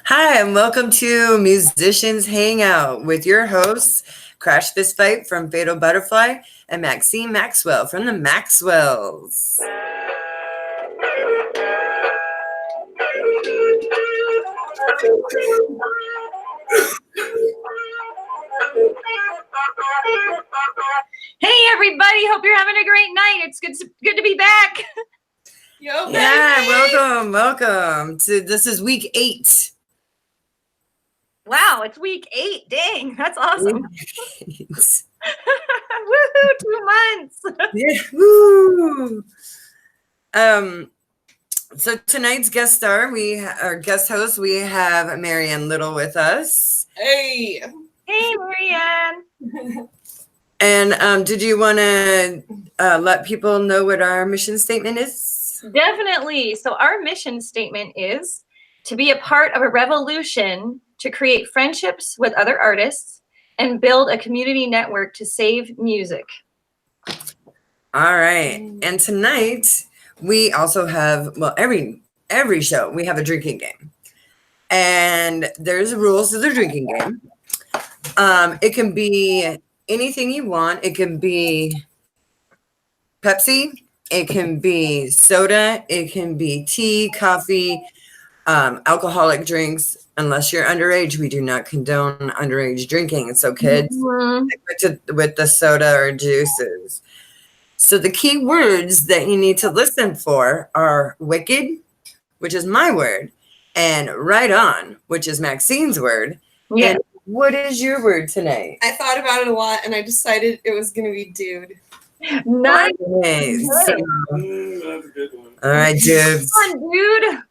Hi, and welcome to Musicians Hangout with your hosts, Crash Fist Fight from Fatal Butterfly and Maxine Maxwell from the Maxwells. Hey everybody, hope you're having a great night. It's good to be back. Yeah, welcome to this is week 8. Wow, it's week 8. Dang, that's awesome. Woohoo, 2 months. Yeah, woo. So tonight's guest star, our guest host, we have Marianne Little with us. Hey, Marianne. And did you want to let people know what our mission statement is? Definitely. So our mission statement is to be a part of a revolution to create friendships with other artists and build a community network to save music. All right. And tonight we also have, well, every show we have a drinking game. And there's rules to the drinking game. It can be anything you want. It can be Pepsi. It can be soda. It can be tea, coffee, alcoholic drinks. Unless you're underage, we do not condone underage drinking. So kids, stick with the soda or juices. So the key words that you need to listen for are wicked, which is my word, and right on, which is Maxine's word. Yeah. And what is your word tonight? I thought about it a lot and I decided it was going to be dude. Nice. That's a good one. All right, dudes. Come on, dude.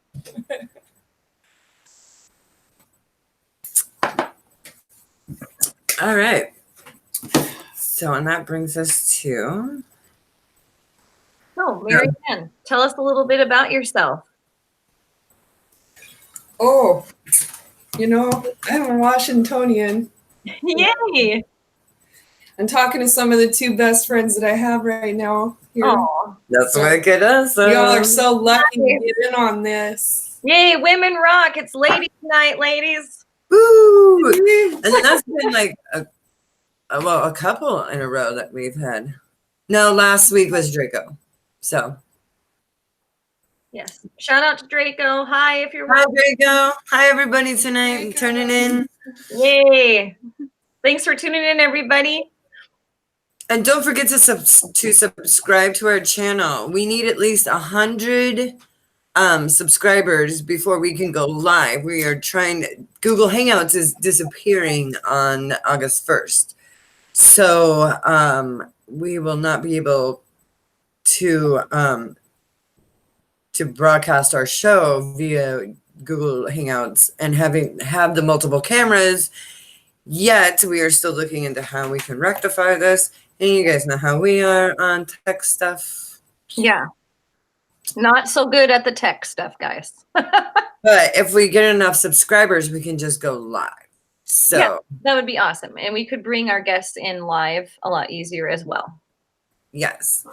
All right. So, and that brings us to... So, Marianne, tell us a little bit about yourself. Oh, I'm a Washingtonian. Yay. I'm talking to some of the 2 best friends that I have right now. Oh, That's wicked. Awesome. Y'all are so lucky to get in on this. yay, women rock. It's ladies night, ladies. Woo! And that's been like a couple in a row that we've had. No, last week was Draco. So. Yes. Shout out to Draco. Hi, if you're Hi, Draco. Hi, everybody tonight. Draco. Turning in. Yay. Thanks for tuning in, everybody. And don't forget to subscribe to our channel. We need at least 100 subscribers before we can go live. We are Google Hangouts is disappearing on August 1st. So we will not be able to broadcast our show via Google Hangouts and have the multiple cameras. Yet we are still looking into how we can rectify this. And you guys know how we are on tech stuff. Yeah. Not so good at the tech stuff, guys. But if we get enough subscribers, we can just go live. So yeah, that would be awesome. And we could bring our guests in live a lot easier as well. yes.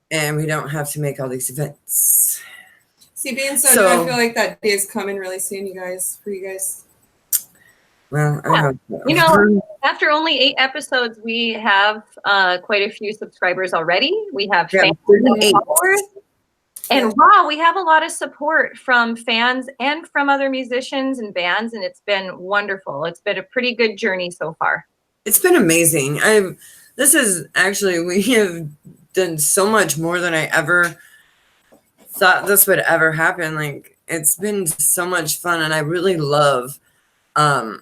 And we don't have to make all these events. See, being so new, I feel like that day is coming really soon, for you guys. Well, I hope so. After only 8 episodes, we have quite a few subscribers already. We have fans and followers. And wow, we have a lot of support from fans and from other musicians and bands, and it's been wonderful. It's been a pretty good journey so far. It's been amazing. We have done so much more than I ever thought this would ever happen. Like, it's been so much fun, and I really love the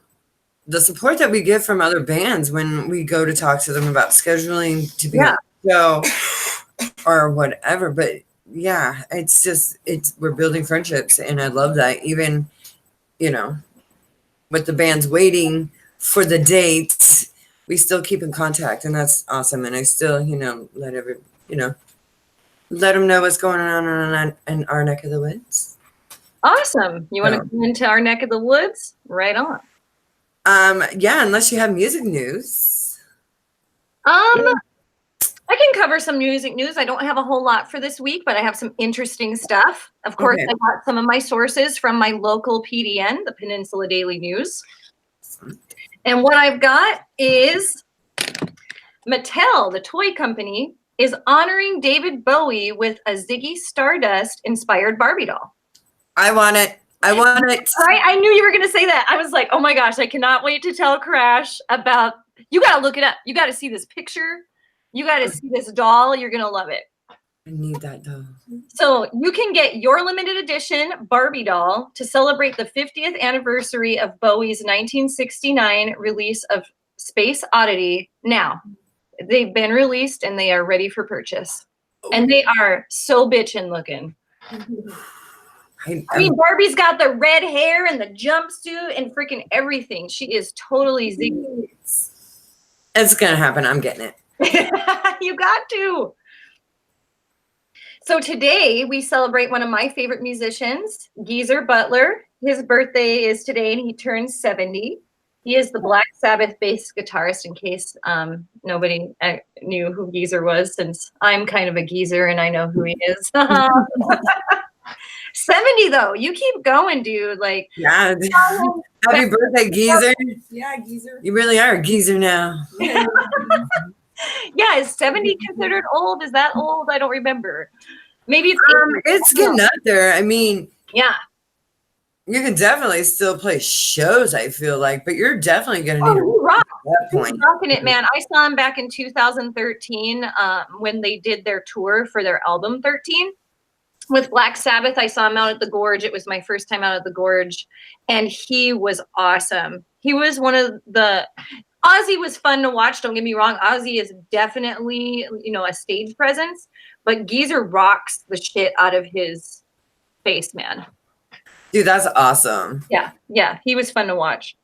support that we get from other bands when we go to talk to them about scheduling to be on the show or whatever. But yeah, we're building friendships, and I love that. Even, with the bands waiting for the dates, we still keep in contact, and that's awesome. And I still, let them know what's going on in our neck of the woods. Awesome. You want to come into our neck of the woods? Right on. Yeah, unless you have music news. I can cover some music news. I don't have a whole lot for this week, but I have some interesting stuff. Of course, Okay. I got some of my sources from my local PDN, the Peninsula Daily News. And what I've got is Mattel, the toy company, is honoring David Bowie with a Ziggy Stardust inspired Barbie doll. I want it. I want it. Right? I knew you were going to say that. I was like, oh my gosh, I cannot wait to tell Crash about, you got to look it up. You got to see this picture. You got to see this doll. You're going to love it. I need that doll. So you can get your limited edition Barbie doll to celebrate the 50th anniversary of Bowie's 1969 release of Space Oddity. Now, they've been released and they are ready for purchase. And they are so bitchin' looking. I mean, Barbie's got the red hair and the jumpsuit and freaking everything. She is totally Ziggy. It's going to happen. I'm getting it. You got to. So today we celebrate one of my favorite musicians, Geezer Butler. His birthday is today and he turns 70. He is the Black Sabbath bass guitarist, in case nobody knew who Geezer was, since I'm kind of a geezer and I know who he is. 70 though, you keep going, dude. Like, yeah. Happy birthday, Geezer. Yeah, Geezer. You really are a geezer now. Yeah. Yeah, is 70 considered old? Is that old? I don't remember. Maybe it's it's getting up there. I mean, yeah. You can definitely still play shows, I feel like, but you're definitely going to need he rocks. at that point. He's rocking it, man. I saw him back in 2013 when they did their tour for their album 13 with Black Sabbath. I saw him out at the Gorge. It was my first time out at the Gorge, and he was awesome. He was one of the Ozzy was fun to watch. Don't get me wrong. Ozzy is definitely, a stage presence, but Geezer rocks the shit out of his face, man. Dude, that's awesome. Yeah. He was fun to watch.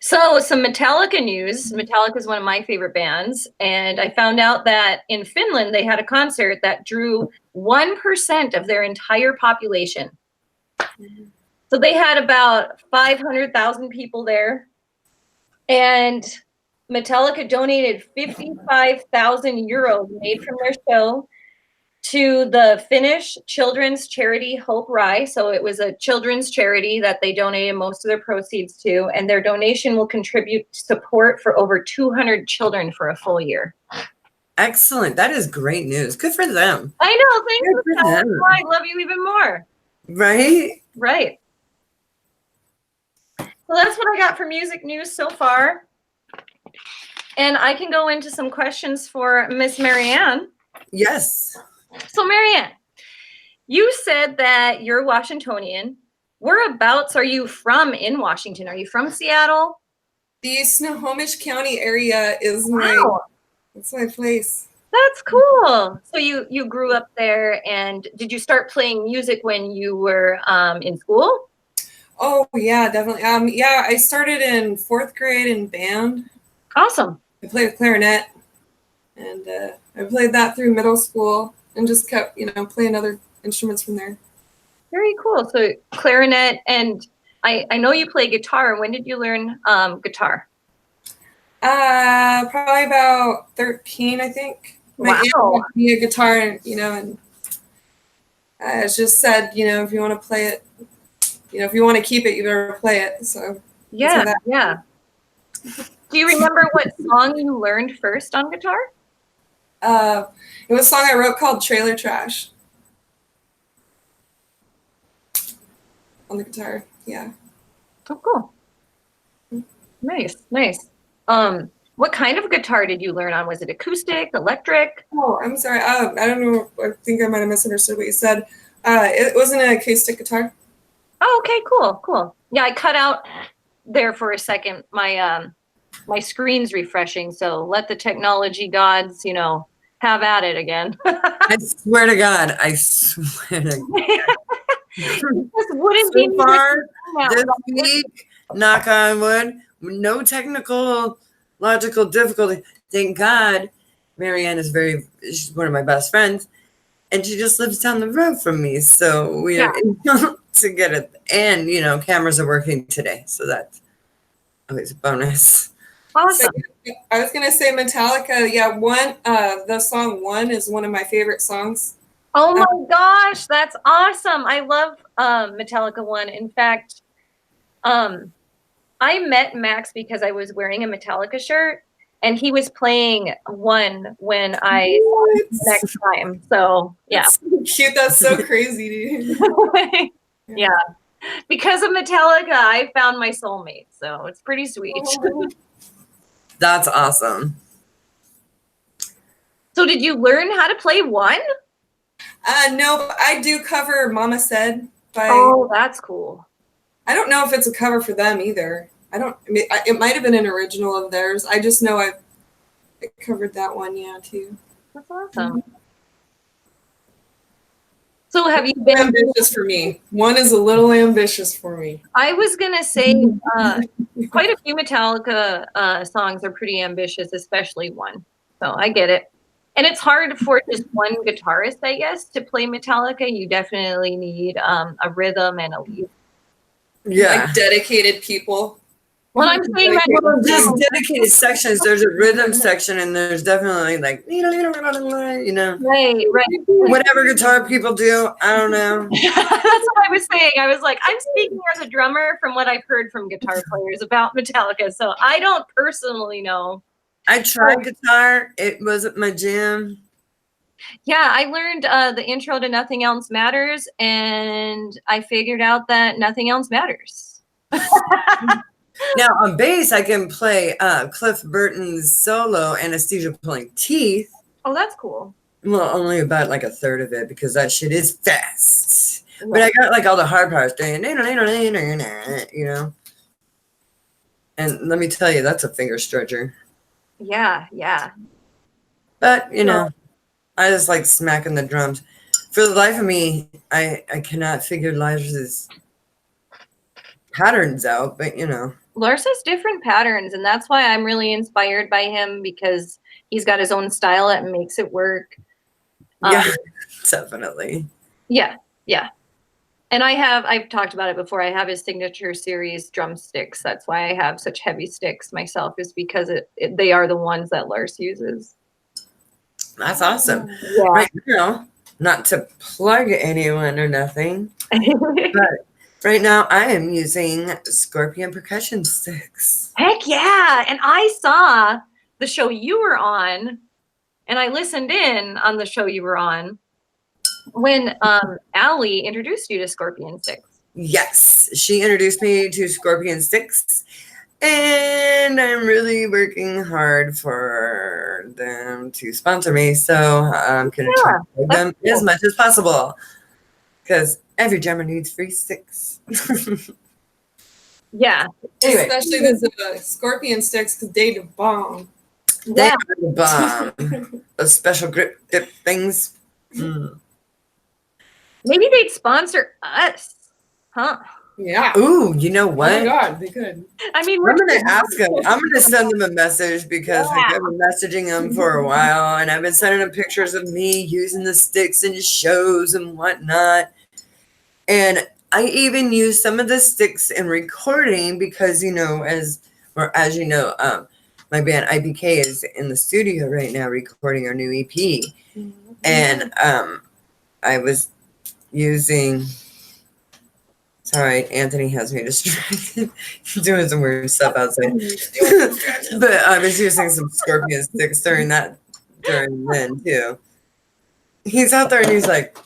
So some Metallica news. Metallica is one of my favorite bands. And I found out that in Finland, they had a concert that drew 1% of their entire population. So they had about 500,000 people there. And Metallica donated 55,000 euros made from their show to the Finnish children's charity Hope Rai. So it was a children's charity that they donated most of their proceeds to, and their donation will contribute support for over 200 children for a full year. Excellent. That is great news. Good for them. I know. Thank Good you. for them. I love you even more. Right? Right. So that's what I got for music news so far. And I can go into some questions for Miss Marianne. Yes. So Marianne, you said that you're Washingtonian. Whereabouts are you from in Washington? Are you from Seattle? The Snohomish County area is that's my place. That's cool. So you grew up there, and did you start playing music when you were in school? Oh yeah, definitely. Yeah, I started in 4th grade in band. Awesome. I played clarinet, and I played that through middle school, and just kept, playing other instruments from there. Very cool. So clarinet, and I know you play guitar. When did you learn guitar? Probably about 13, I think. My aunt gave me a guitar, and just said, if you want to play it, if you want to keep it, you better play it. So yeah. Do you remember what song you learned first on guitar? It was a song I wrote called Trailer Trash on the guitar. Yeah. Oh, cool. Nice. What kind of guitar did you learn on? Was it acoustic, electric? Oh, I'm sorry. I don't know. I think I might have misunderstood what you said. It wasn't an acoustic guitar. Oh, okay, cool. Yeah, I cut out there for a second. My screen's refreshing, so let the technology gods, have at it again. I swear to God. This wouldn't be So far, this week, knock on wood, no technical, logical difficulty. Thank God, Marianne is she's one of my best friends, and she just lives down the road from me. So we are able to get it. And, cameras are working today. So that's always a bonus. Awesome. I was gonna say Metallica. Yeah, the song "One" is one of my favorite songs. Oh my gosh, that's awesome! I love Metallica One. In fact, I met Max because I was wearing a Metallica shirt, and he was playing One when I saw him next time. So yeah, That's so cute. That's so crazy, dude. yeah. Because of Metallica, I found my soulmate. So it's pretty sweet. That's awesome. So did you learn how to play One? No, but I do cover "Mama Said" by. Oh, that's cool. I don't know if it's a cover for them either. I mean, it might have been an original of theirs. I just know I covered that one, yeah, too. That's awesome. So have you been ambitious for me? One is a little ambitious for me. I was gonna say quite a few Metallica songs are pretty ambitious, especially One. So I get it. And it's hard for just one guitarist, I guess, to play Metallica. You definitely need a rhythm and a lead. Yeah. Like dedicated people. Well, I'm saying that Just dedicated sections. There's a rhythm section, and there's definitely like, you know, right. whatever guitar people do. I don't know. That's what I was saying. I was like, I'm speaking as a drummer from what I've heard from guitar players about Metallica. So I don't personally know. I tried guitar. It wasn't my jam. Yeah, I learned the intro to Nothing Else Matters, and I figured out that nothing else matters. Now on bass, I can play Cliff Burton's solo "Anesthesia Pulling Teeth." Oh, that's cool. Well, only about like a third of it because that shit is fast. Yeah. But I got like all the hard parts, you know. And let me tell you, that's a finger stretcher. Yeah. But you know, I just like smacking the drums. For the life of me, I cannot figure Lars's patterns out, but you know. Lars has different patterns, and that's why I'm really inspired by him because he's got his own style that makes it work. Yeah, definitely. Yeah. And I've talked about it before. I have his signature series drumsticks. That's why I have such heavy sticks myself, is because they are the ones that Lars uses. That's awesome. Yeah. Right now, not to plug anyone or nothing, but right now I am using Scorpion percussion sticks. Heck yeah. And I saw the show you were on, and I listened in on the show you were on when Allie introduced you to Scorpion sticks. Yes, she introduced me to Scorpion sticks, and I'm really working hard for them to sponsor me. So I'm going to try to play them as much as possible because every drummer needs free sticks. Yeah. Anyway. Especially the Scorpion sticks because they the bomb. They are the bomb. Those special grip dip things. Mm. Maybe they'd sponsor us. Huh? Yeah. Ooh, you know what? Oh my God, they could. I mean, I'm gonna ask them. I'm gonna send them a message because I've been messaging them for a while, and I've been sending them pictures of me using the sticks in shows and whatnot. And I even use some of the sticks in recording because, you know, as you know, my band IBK is in the studio right now recording our new EP, mm-hmm. And I was using. Sorry, Anthony has me distracted. Doing some weird stuff outside. But I was using some Scorpion sticks during then too. He's out there and he's like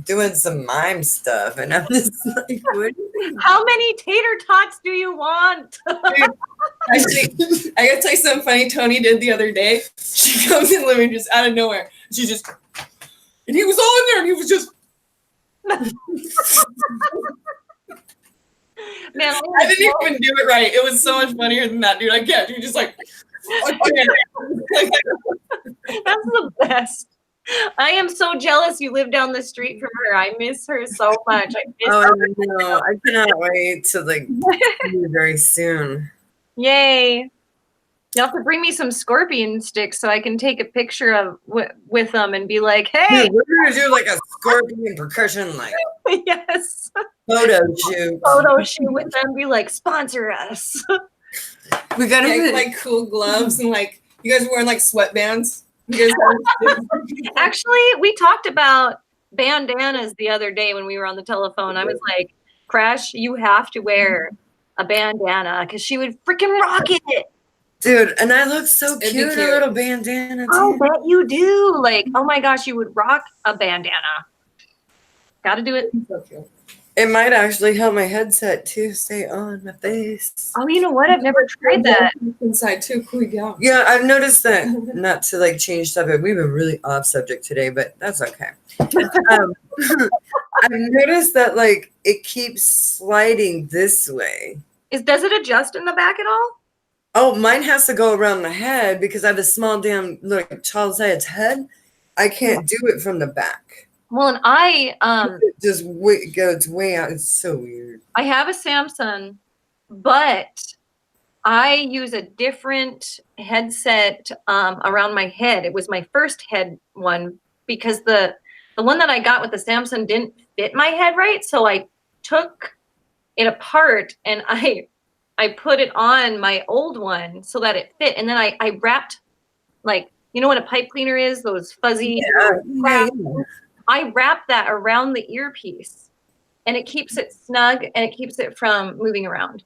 doing some mime stuff, and I'm just like, what? How many tater tots do you want? Actually, I gotta tell you something funny Tony did the other day. She comes in living just out of nowhere. She just, and he was all in there, and he was just. Man, I didn't even do it right. It was so much funnier than that, dude. I can't. You're just like, okay. That's the best. I am so jealous you live down the street from her. I miss her so much. I miss her. I know. I cannot wait to see you very soon. Yay. You have to bring me some Scorpion sticks so I can take a picture of with them and be like, hey. Dude, we're going to do like a Scorpion percussion yes. Photo shoot. Photo shoot with them. Be like, sponsor us. We gotta like cool gloves and like you guys are wearing like sweatbands. You guys Actually, we talked about bandanas the other day when we were on the telephone. I was like, Crash, you have to wear a bandana because she would freaking rock it. dude, and I look so It'd be cute in a cute. little bandana I too. bet you do. Like, oh my gosh, you would rock a bandana. Gotta do it. so cute. It might actually help my headset too stay on my face. Oh, you know what? I've never tried that. Inside too, cool down. Yeah, I've noticed that. Not to like change subject, we've been really off subject today, but that's okay. I've noticed that like it keeps sliding this way. Does it adjust in the back at all? Oh, mine has to go around the head because I have a small damn like child's head. I can't do it from the back. Well, and I It just goes way out. It's so weird. I have a Samsung, but I use a different headset around my head. It was my first head one because the one that I got with the Samsung didn't fit my head right. So I took it apart and I put it on my old one so that it fit. And then I wrapped, like, you know what a pipe cleaner is? Those fuzzy Yeah. I wrap that around the earpiece and it keeps it snug and it keeps it from moving around.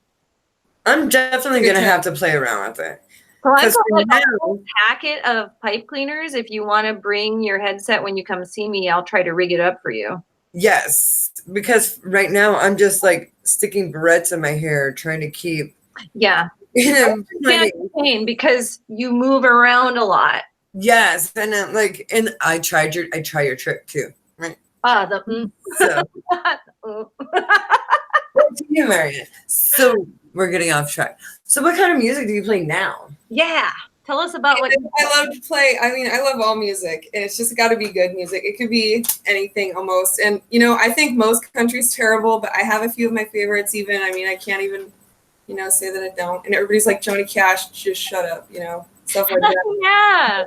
I'm definitely gonna have to play around with it. So I 'Cause got like a now- whole packet of pipe cleaners. If you want to bring your headset when you come see me, I'll try to rig it up for you. Yes, because right now I'm just like sticking barrettes in my hair, trying to keep. Yeah. You Can't complain because you move around a lot. yes, and then and I try your trick too, right? So to you, Marion. So we're getting off track. So what kind of music do you play now? Yeah. Tell us about what I love to play. I mean, I love all music, and it's just got to be good music. It could be anything almost. And I think most country's terrible, but I have a few of my favorites. Even I mean, I can't even say that I don't. And everybody's like Johnny Cash, just shut up, stuff like that. Yeah.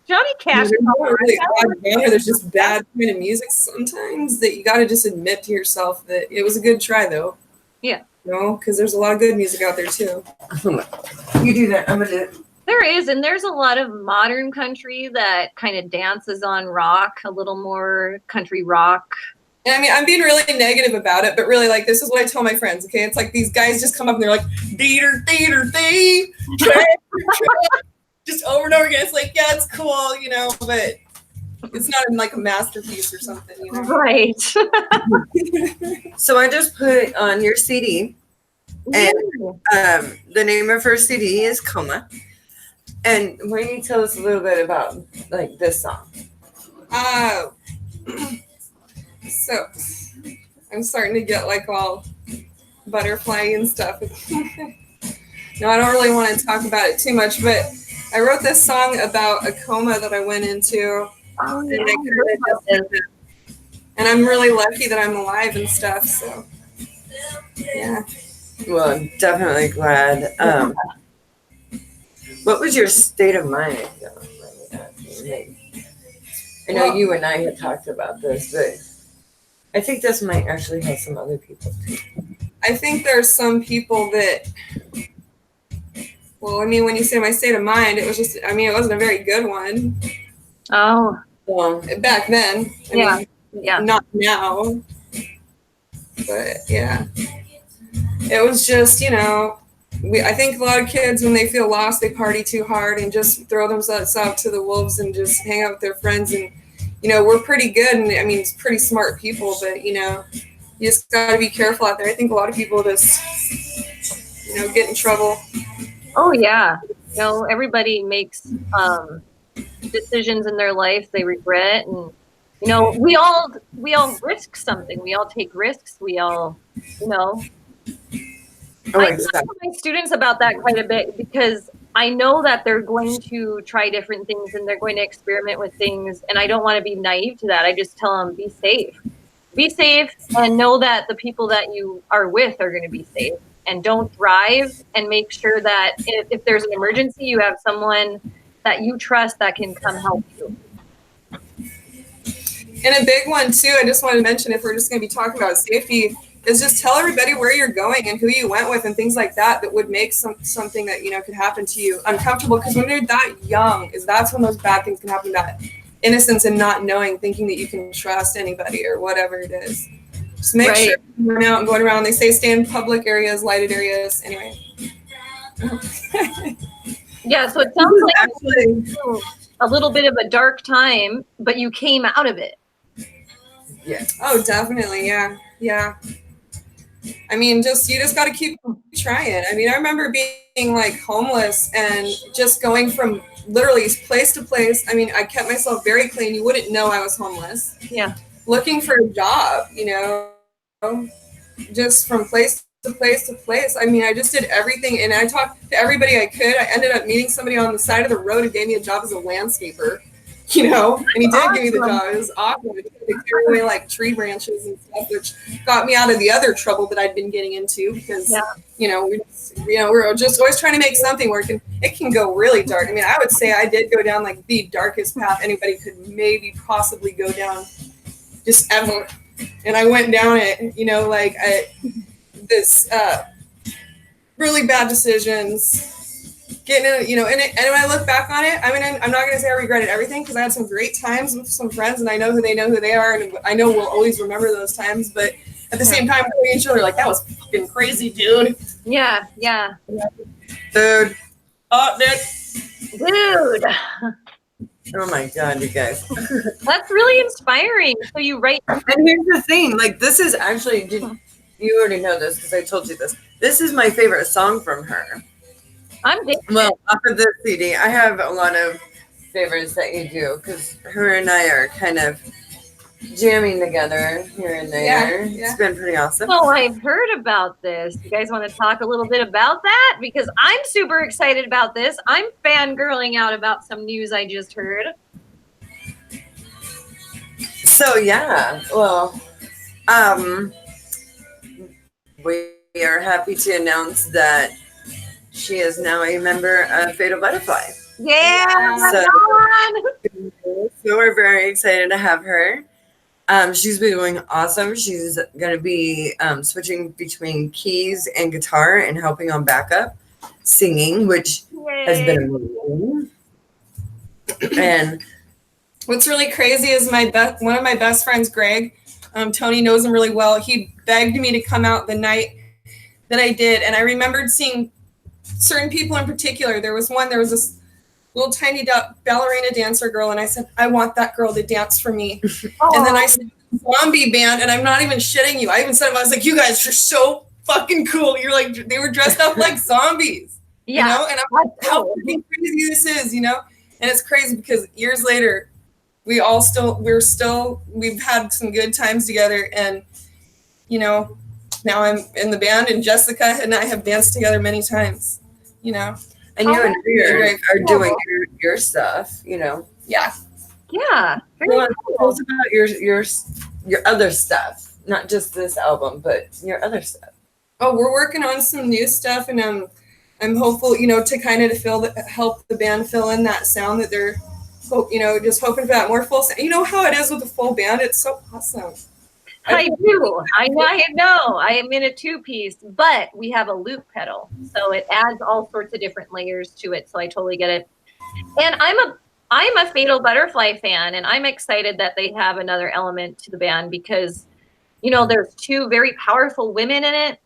Johnny Cash. There's not really a bad genre. There's just bad kind of music sometimes that you got to just admit to yourself that it was a good try, though. Yeah. Because there's a lot of good music out there too. You do that. I'm gonna do it. There is, and there's a lot of modern country that kind of dances on rock, a little more country rock. And I mean, I'm being really negative about it, but really, like, this is what I tell my friends, okay? It's like these guys just come up and they're like, theater, just over and over again. It's like, yeah, it's cool, but it's not in like a masterpiece or something, Right. So I just put on your CD, and the name of her CD is Coma. And why don't you tell us a little bit about like this song? So I'm starting to get like all butterfly and stuff. No, I don't really want to talk about it too much, but I wrote this song about a coma that I went into. Oh, and I'm really lucky that I'm alive and stuff. So, yeah. Well, I'm definitely glad. What was your state of mind? I know you and I had talked about this, but I think this might actually have some other people too. I think there's some people that, well, I mean, when you say my state of mind, it was just, I mean, it wasn't a very good one. Oh. Well, back then. I mean, not now. But yeah. It was just, I think a lot of kids, when they feel lost, they party too hard and just throw themselves out to the wolves and just hang out with their friends. And, we're pretty good. And I mean, it's pretty smart people, but, you just got to be careful out there. I think a lot of people just, get in trouble. Oh, yeah. Everybody makes decisions in their life they regret. And, we all risk something. We all take risks. We all, I talk to my students about that quite a bit because I know that they're going to try different things and they're going to experiment with things. And I don't want to be naive to that. I just tell them, be safe. Be safe and know that the people that you are with are going to be safe. And don't drive, and make sure that if there's an emergency, you have someone that you trust that can come help you. And a big one, too, I just wanted to mention, if we're just going to be talking about safety, is just tell everybody where you're going and who you went with and things like that would make something that, you know, could happen to you uncomfortable. Because when you're that young, that's when those bad things can happen. That innocence and not knowing, thinking that you can trust anybody or whatever it is. Just make sure you're out and going around. They say stay in public areas, lighted areas. Anyway. Yeah, so it sounds like actually a little bit of a dark time, but you came out of it. Yeah. Oh, definitely. Yeah. Yeah. I mean, you just got to keep trying. I mean, I remember being like homeless and just going from literally place to place. I mean, I kept myself very clean. You wouldn't know I was homeless. Yeah. Looking for a job, you know, just from place to place to place. I mean, I just did everything, and I talked to everybody I could. I ended up meeting somebody on the side of the road who gave me a job as a landscaper, you know, and he did give me the job. It was awesome. They carry away like tree branches and stuff, which got me out of the other trouble that I'd been getting into because, you know, we're just always trying to make something work, and it can go really dark. I mean, I would say I did go down like the darkest path anybody could maybe possibly go down just ever. And I went down it, you know, like this really bad decisions, getting in, you know, and when I look back on it, I mean, I'm not going to say I regretted everything because I had some great times with some friends, and I know who they are, and I know we'll always remember those times. But at the same time, we each other like, that was fucking crazy, dude. Yeah. Dude. Oh, dude. Oh my God, you guys. That's really inspiring. So you write. And here's the thing, like this is actually, you already know this because I told you this. This is my favorite song from her. Well, off of this CD, I have a lot of favorites that you do because her and I are kind of jamming together here and there. Yeah. It's been pretty awesome. Well, I've heard about this. You guys want to talk a little bit about that? Because I'm super excited about this. I'm fangirling out about some news I just heard. So yeah, well, we are happy to announce that she is now a member of Fatal Butterfly. Yeah, so we're very excited to have her. She's been doing awesome. She's going to be switching between keys and guitar and helping on backup singing, which has been amazing. And what's really crazy is one of my best friends, Greg, Tony knows him really well. He begged me to come out the night that I did, and I remembered seeing certain people in particular. There was this little tiny ballerina dancer girl, and I said, I want that girl to dance for me. And then I said, zombie band, and I'm not even shitting you. I even said, I was like, you guys are so fucking cool. You're like, they were dressed up like zombies, you know? And I'm like, how fucking crazy this is, you know? And it's crazy because years later, we've had some good times together, and, you know, now I'm in the band, and Jessica and I have danced together many times, you know? And you and Greer are doing your stuff, you know. Yeah. Yeah. Tell us about your other stuff, not just this album, but your other stuff. Oh, we're working on some new stuff, and I'm hopeful, you know, to kind of help the band fill in that sound that they're, you know, just hoping for that more full sound. You know how it is with a full band? It's so awesome. I do. I know. I am in a 2-piece, but we have a loop pedal, so it adds all sorts of different layers to it. So I totally get it. And I'm a Fatal Butterfly fan, and I'm excited that they have another element to the band because, you know, there's 2 very powerful women in it.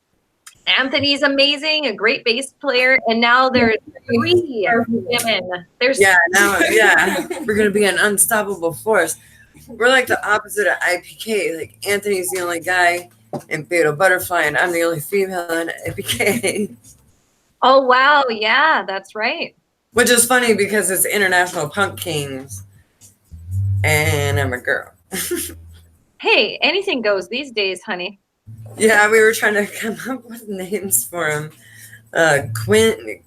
Anthony's amazing, a great bass player, and now there's 3 women. We're gonna be an unstoppable force. We're like the opposite of IPK. Like Anthony's the only guy in Fatal Butterfly, and I'm the only female in IPK. Oh wow, yeah, that's right. Which is funny because it's International Punk Kings, and I'm a girl. Hey, anything goes these days, honey. Yeah, we were trying to come up with names for him. Queen.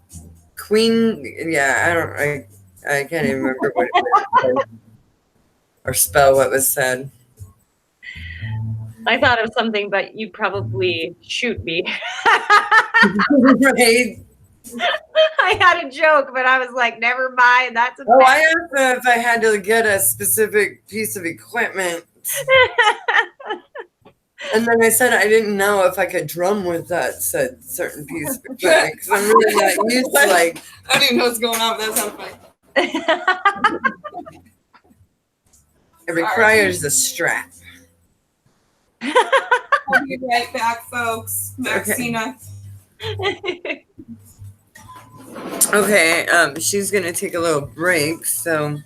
Yeah, I can't even remember what it was. Or spell what was said. I thought of something, but you'd probably shoot me. Right? I had a joke, but I was like, never mind. That's a I asked them if I had to get a specific piece of equipment. And then I said I didn't know if I could drum with that said certain piece of equipment because I'm really not used to like. I don't even know what's going on, but that sounds funny. It requires a strap. I'll be right back, folks. Maxina. Okay, she's gonna take a little break, so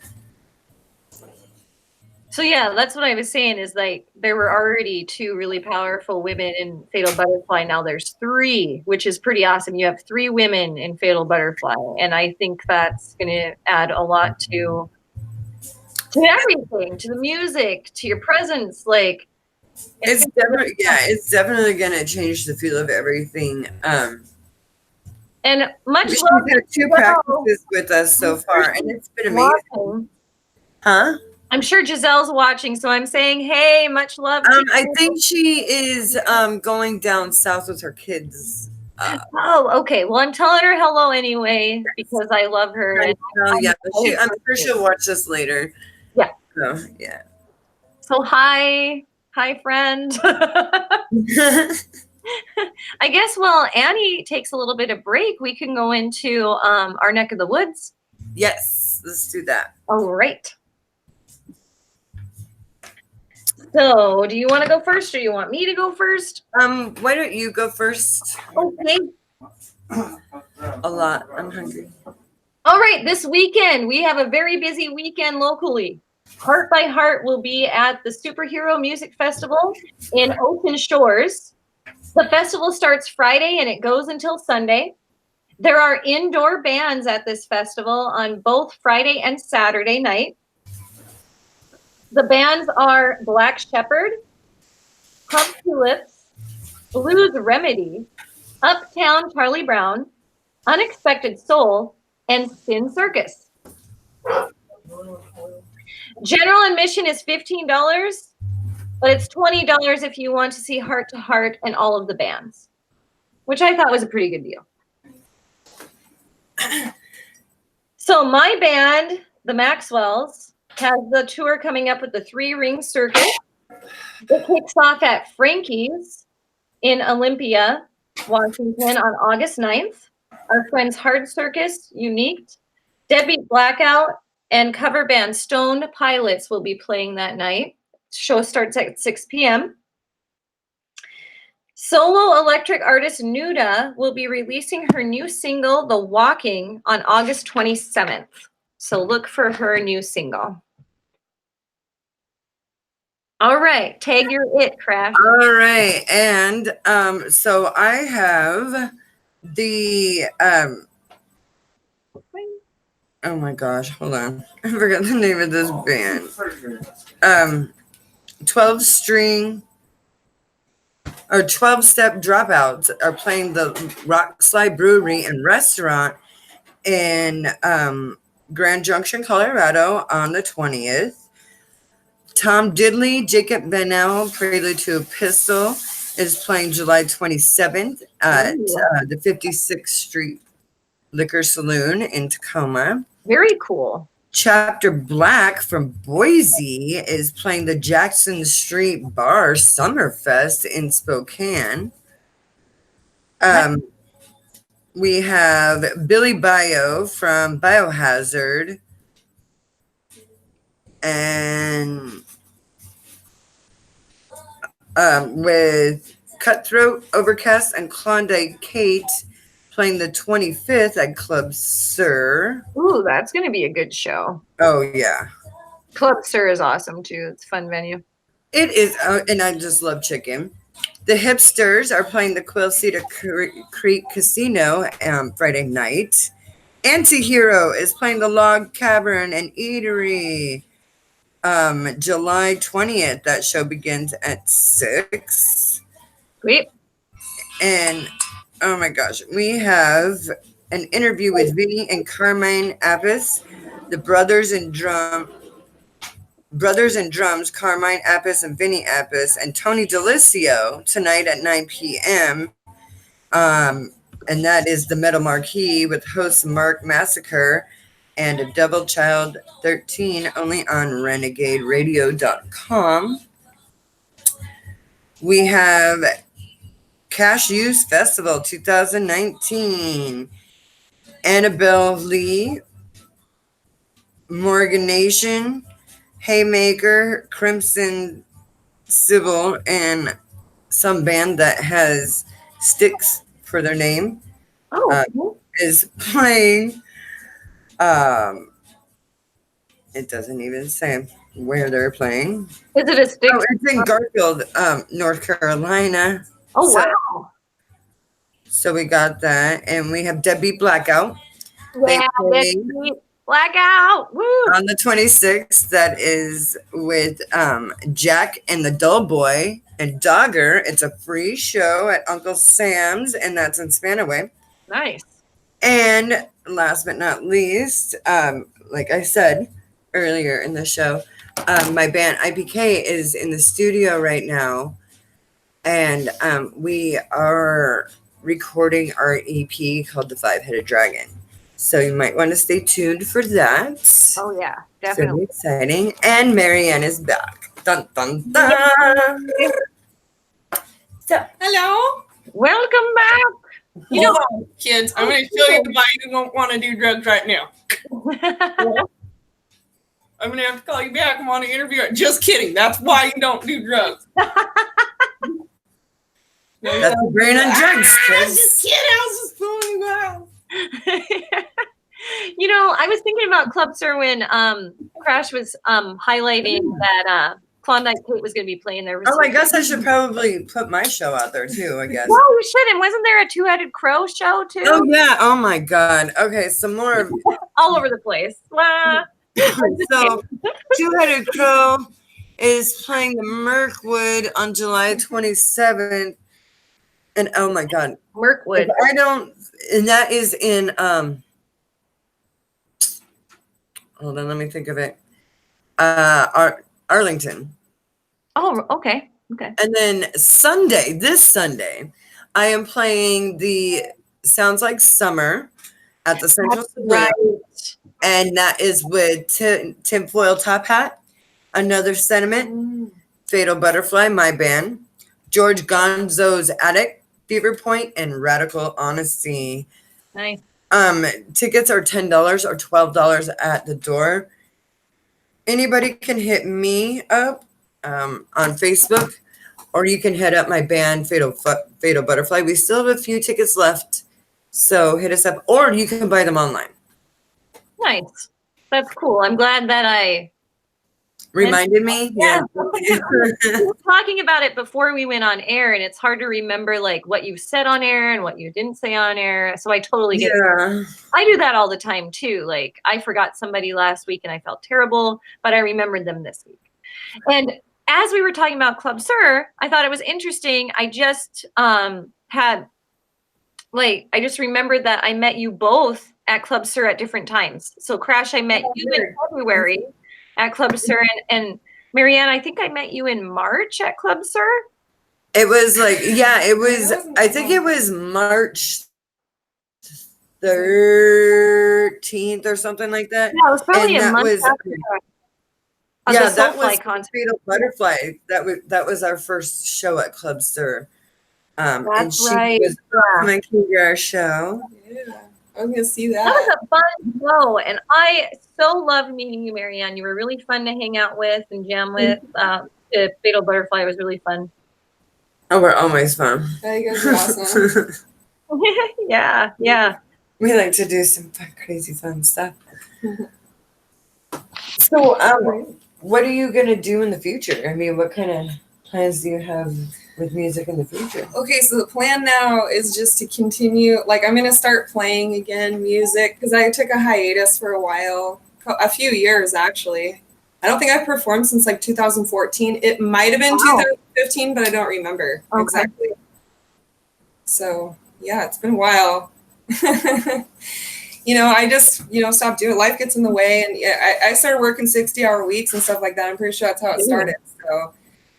yeah, that's what I was saying is like there were already 2 really powerful women in Fatal Butterfly. Now there's 3, which is pretty awesome. You have 3 women in Fatal Butterfly, and I think that's going to add a lot to everything, to the music, to your presence. Like it's definitely gonna change the feel of everything. And much we've love. had 2 practices with us so far, and it's been amazing. Watching. Huh? I'm sure Giselle's watching, so I'm saying, hey, much love. I think she is going down south with her kids. Oh, okay. Well, I'm telling her hello anyway because I love her. And I'm sure she'll watch this later. Yeah. So yeah. So hi, friend. I guess while Annie takes a little bit of break, we can go into our neck of the woods. Yes, let's do that. All right. So, do you want to go first, or you want me to go first? Why don't you go first? Okay. A lot. I'm hungry. All right. This weekend, we have a very busy weekend locally. Heart by Heart will be at the Superhero Music Festival in Ocean Shores. The festival starts Friday and it goes until Sunday. There are indoor bands at this festival on both Friday and Saturday night. The bands are Black Shepherd, Pump Tulips, Blues Remedy, Uptown Charlie Brown, Unexpected Soul, and Spin Circus. General admission is $15, but it's $20 if you want to see Heart to Heart and all of the bands, which I thought was a pretty good deal. So my band, the Maxwells, has the tour coming up with the 3-ring circuit. It kicks off at Frankie's in Olympia, Washington on August 9th. Our friends Hard Circus, Unique, Deadbeat Blackout, and cover band Stoned Pilots will be playing that night. Show starts at 6 p.m. Solo electric artist Nuda will be releasing her new single, The Walking, on August 27th. So look for her new single. All right, tag your it, Crash. All right, and so I have the oh my gosh, hold on, I forgot the name of this band. 12-string or 12-step dropouts are playing the Rockslide Brewery and Restaurant in Grand Junction, Colorado on the 20th. Tom Diddley, Jacob Bennell, Prelude to a Pistol is playing July 27th at the 56th Street Liquor Saloon in Tacoma. Very cool. Chapter Black from Boise is playing the Jackson Street Bar Summerfest in Spokane. We have Billy Bio from Biohazard and with Cutthroat, Overcast, and Klondike Kate playing the 25th at Club Sur. Ooh, that's going to be a good show. Oh, yeah. Club Sur is awesome, too. It's a fun venue. It is, and I just love chicken. The Hipsters are playing the Quill Cedar Creek Casino Friday night. Antihero is playing the Log Cavern and Eatery July 20th. That show begins at 6. Sweet. And oh my gosh, we have an interview with Vinny and Carmine Apis, the brothers in drums, Carmine Apis and Vinny Apis, and Tony Delisio tonight at 9 p.m. And that is the Metal Marquee with host Mark Massacre and a Devil Child 13 only on renegaderadio.com. We have Cashews Festival 2019. Annabelle Lee, Morgan Nation, Haymaker, Crimson Sybil, and some band that has sticks for their name Cool. is playing. It doesn't even say where they're playing. Is it a stick? Oh, it's in Garfield, North Carolina. Oh, So- wow. So we got that, and we have Deadbeat Blackout. They Yeah, play blackout. Woo. on the 26th. That is with Jack and the Dull Boy and Dogger. It's a free show at Uncle Sam's, and that's in Spanaway. Nice. And last but not least, like I said earlier in the show, my band IPK is in the studio right now, and we are recording our EP called The Five-Headed Dragon. So you might want to stay tuned for that. Oh, yeah, So definitely. exciting. And Marianne is back. Dun, dun, dun. So, Hello. Welcome back. You Hold know, on, kids. I'm going to show you why you don't want to do drugs right now. I'm going to have to call you back and want to interview it. Just kidding. That's why you don't do drugs. that's a brain on drugs, kids. Just kidding. I was just fooling around. you know, I was thinking about Club Sir when Crash was highlighting that Klondike Kate was going to be playing there. Oh, I guess I should probably put my show out there too, I guess. Well, you should. And wasn't there a two-headed crow show too? Oh, yeah. Oh, my God. Okay, some more of All over the place. So, Two-Headed Crow is playing the Mirkwood on July 27th. And oh my God. Mirkwood. And that is in, hold on, let me think of it. Arlington. Oh, okay. Okay. And then this Sunday, I am playing the Sounds Like Summer at the Central Saloon. Right. And that is with Tinfoil Top Hat, Another Sentiment, Fatal Butterfly, my band, George Gonzo's Attic, Fever Point, and Radical Honesty. Nice. Tickets are $10 or $12 at the door. Anybody can hit me up on Facebook, or you can hit up my band, Fatal Butterfly. We still have a few tickets left, so hit us up, or you can buy them online. Nice. That's cool. I'm glad that I Reminded me? Yeah. Yeah. we were talking about it before we went on air, and it's hard to remember like what you said on air and what you didn't say on air. So I totally get it. I do that all the time too. Like I forgot somebody last week and I felt terrible, but I remembered them this week. And as we were talking about Club Sir, I thought it was interesting. I just I just remembered that I met you both at Club Sir at different times. So Crash, I met you in February at Club Sir, and Marianne, I think I met you in March at Club Sir. It was like, yeah, it was, I think it was March 13th or something like that. Yeah, it was probably a month after yeah, that was concert. Fatal Butterfly. That was our first show at Club Sir. And That's she right. was coming to our show. Yeah, I'm gonna see that. That was a fun show, and I so loved meeting you, Marianne. You were really fun to hang out with and jam with. The Fatal Butterfly was really fun. Oh, we're always fun. Yeah, you guys are awesome. Yeah. We like to do some crazy fun stuff. So, what are you gonna do in the future? I mean, what kind of plans do you have with music in the future? Okay, so the plan now is just to continue. Like, I'm gonna start playing again music because I took a hiatus for a while, a few years actually. I don't think I've performed since like 2014. It might have been 2015, but I don't remember exactly. So yeah, it's been a while. I just, stopped doing it. Life gets in the way. And I started working 60-hour weeks and stuff like that. I'm pretty sure that's how it started. So,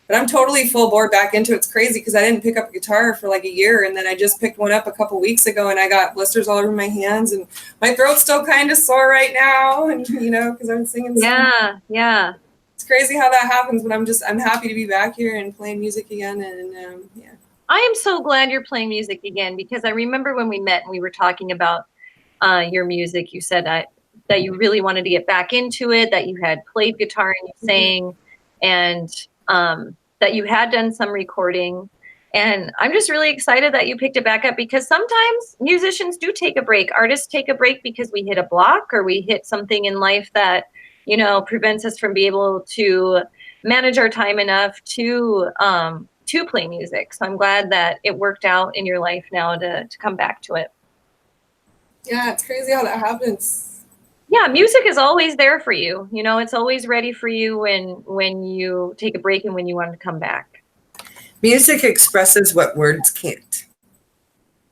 but I'm totally full board back into it. It's crazy because I didn't pick up a guitar for like a year. And then I just picked one up a couple weeks ago and I got blisters all over my hands and my throat's still kind of sore right now. And, because I'm singing. Yeah. It's crazy how that happens, but I'm happy to be back here and playing music again. And yeah. I am so glad you're playing music again, because I remember when we met and we were talking about your music. You said that you really wanted to get back into it, that you had played guitar and you sang, and that you had done some recording. And I'm just really excited that you picked it back up, because sometimes musicians do take a break. Artists take a break because we hit a block or we hit something in life that, you know, prevents us from being able to manage our time enough to play music. So I'm glad that it worked out in your life now to come back to it. Yeah, it's crazy how that happens. Yeah, music is always there for you. You know, it's always ready for you when you take a break and when you want to come back. Music expresses what words can't.